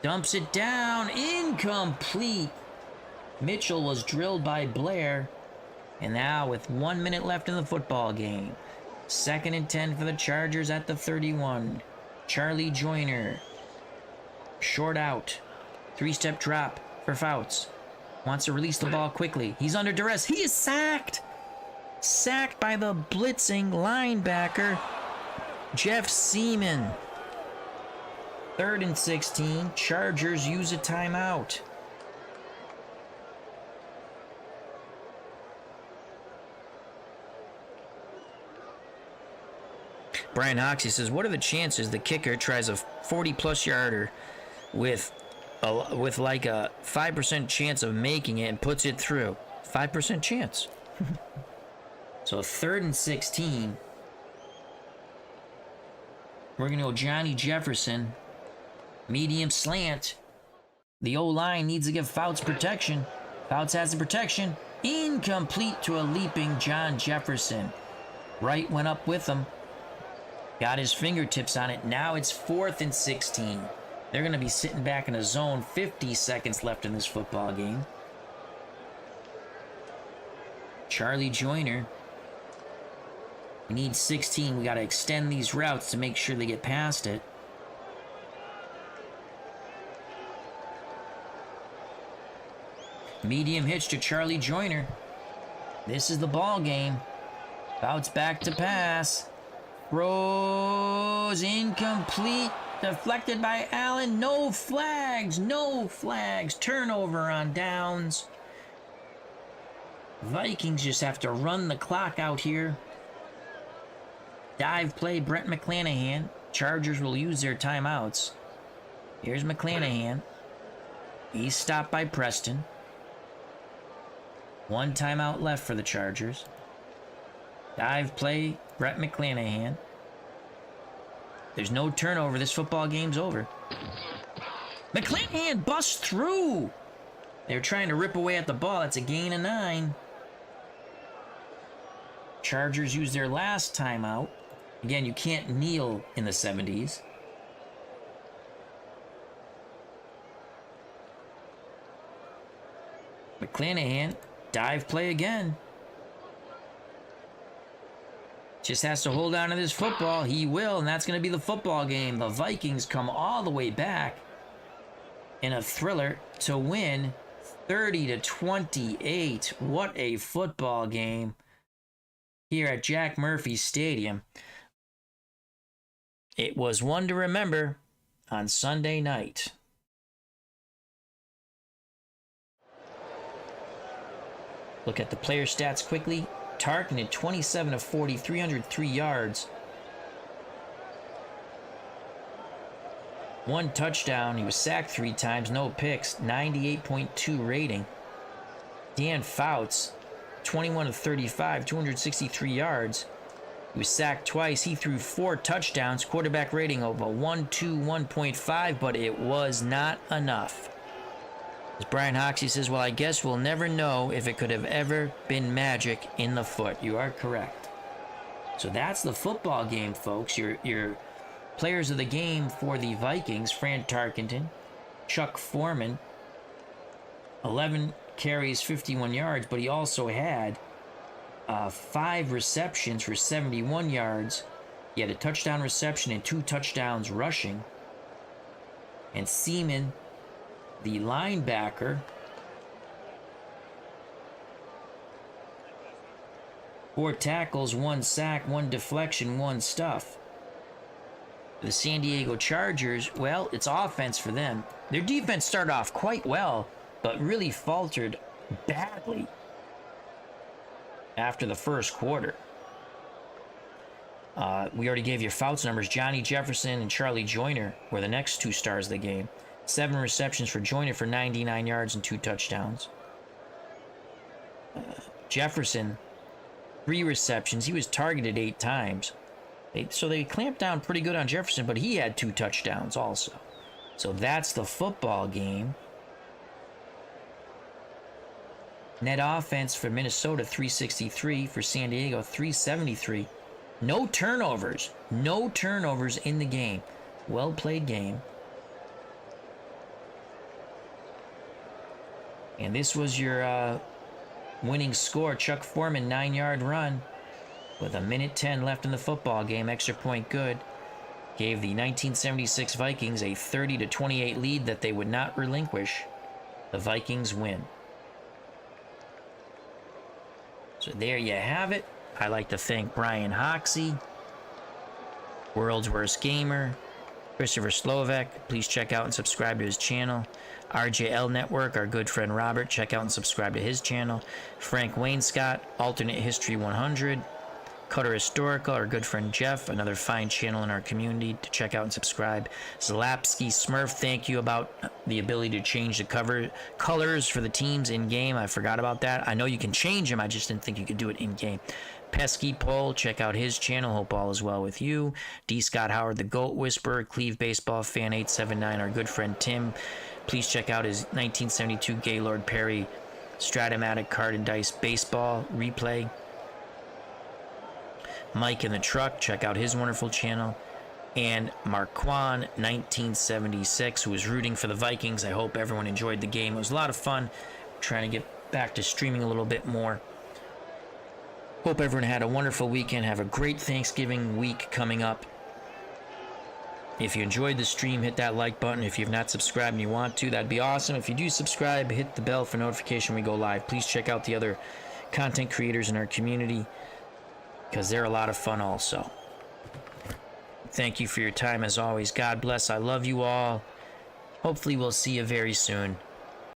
Dumps it down. Incomplete. Mitchell was drilled by Blair. And now with 1 minute left in the football game. 2nd and 10 for the Chargers at the 31. Charlie Joyner. Short out. 3-step drop for Fouts. Wants to release the ball quickly. He's under duress. He is sacked. Sacked by the blitzing linebacker, Jeff Seaman. 3rd and 16. Chargers use a timeout. Brian Hoxie says, what are the chances the kicker tries a 40-plus yarder with like a 5% chance of making it and puts it through? 5% chance. So 3rd and 16. We're going to go Johnny Jefferson. Medium slant. The O-line needs to give Fouts protection. Fouts has the protection. Incomplete to a leaping John Jefferson. Wright went up with him. Got his fingertips on it. Now it's 4th and 16. They're going to be sitting back in a zone. 50 seconds left in this football game. Charlie Joyner. We need 16. We got to extend these routes to make sure they get past it. Medium hitch to Charlie Joyner. This is the ball game. Fouts back to pass. Throws incomplete. Deflected by Allen. No flags. No flags. Turnover on downs. Vikings just have to run the clock out here. Dive play, Brent McClanahan. Chargers will use their timeouts. Here's McClanahan. He's stopped by Preston. 1 timeout left for the Chargers. Dive play, Brett McClanahan. There's no turnover. This football game's over. McClanahan busts through. They're trying to rip away at the ball. That's a gain of 9. Chargers use their last timeout. Again, you can't kneel in the 70s. McClanahan, dive play again. Just has to hold on to this football. He will, and that's going to be the football game. The Vikings come all the way back in a thriller to win 30-28. What a football game here at Jack Murphy Stadium. It was one to remember on Sunday night. Look at the player stats quickly. Tarkented 27 of 40, 303 yards. 1 touchdown. He was sacked 3 times, no picks. 98.2 rating. Dan Fouts, 21 of 35, 263 yards. He was sacked twice. He threw 4 touchdowns. Quarterback rating of a 1.5, but it was not enough. As Brian Hoxie says, well, I guess we'll never know if it could have ever been magic in the foot. You are correct. So that's the football game, folks. Your players of the game for the Vikings, Fran Tarkenton, Chuck Foreman, 11 carries, 51 yards, but he also had 5 receptions for 71 yards. He had a touchdown reception and 2 touchdowns rushing. And Seaman, the linebacker, 4 tackles, 1 sack, 1 deflection, 1 stuff. The San Diego Chargers, well, it's offense for them. Their defense started off quite well, but really faltered badly after the first quarter. We already gave you Fouts numbers. Johnny Jefferson and Charlie Joyner were the next 2 stars of the game. 7 receptions for Joyner for 99 yards and 2 touchdowns. Jefferson, 3 receptions. He was targeted 8 times. So they clamped down pretty good on Jefferson, but he had 2 touchdowns also. So that's the football game. Net offense for Minnesota, 363. For San Diego, 373. No turnovers. No turnovers in the game. Well played game. And this was your winning score. Chuck Foreman, 9-yard run with 1:10 left in the football game. Extra point good. Gave the 1976 Vikings a 30-28 lead that they would not relinquish. The Vikings win. So there you have it. I'd like to thank Brian Hoxie, World's Worst Gamer, Christopher Slovak. Please check out and subscribe to his channel. RJL Network, our good friend Robert. Check out and subscribe to his channel. Frank Wainscott, Alternate History 100. Cutter Historical, our good friend Jeff, another fine channel in our community to check out and subscribe. Zalapsky Smurf, thank you about the ability to change the colors for the teams in game. I forgot about that. I know you can change them, I just didn't think you could do it in game. Pesky Pole, check out his channel. Hope all is well with you. D. Scott Howard, the Goat Whisperer, Cleve Baseball Fan 879, our good friend Tim. Please check out his 1972 Gaylord Perry Stratomatic Card and Dice Baseball replay. Mike in the Truck, check out his wonderful channel. And Marquand, 1976, who was rooting for the Vikings. I hope everyone enjoyed the game. It was a lot of fun. Trying to get back to streaming a little bit more. Hope everyone had a wonderful weekend. Have a great Thanksgiving week coming up. If you enjoyed the stream, hit that like button. If you've not subscribed and you want to, that'd be awesome. If you do subscribe, hit the bell for notification when we go live. Please check out the other content creators in our community, because they're a lot of fun also. Thank you for your time as always. God bless. I love you all. Hopefully we'll see you very soon.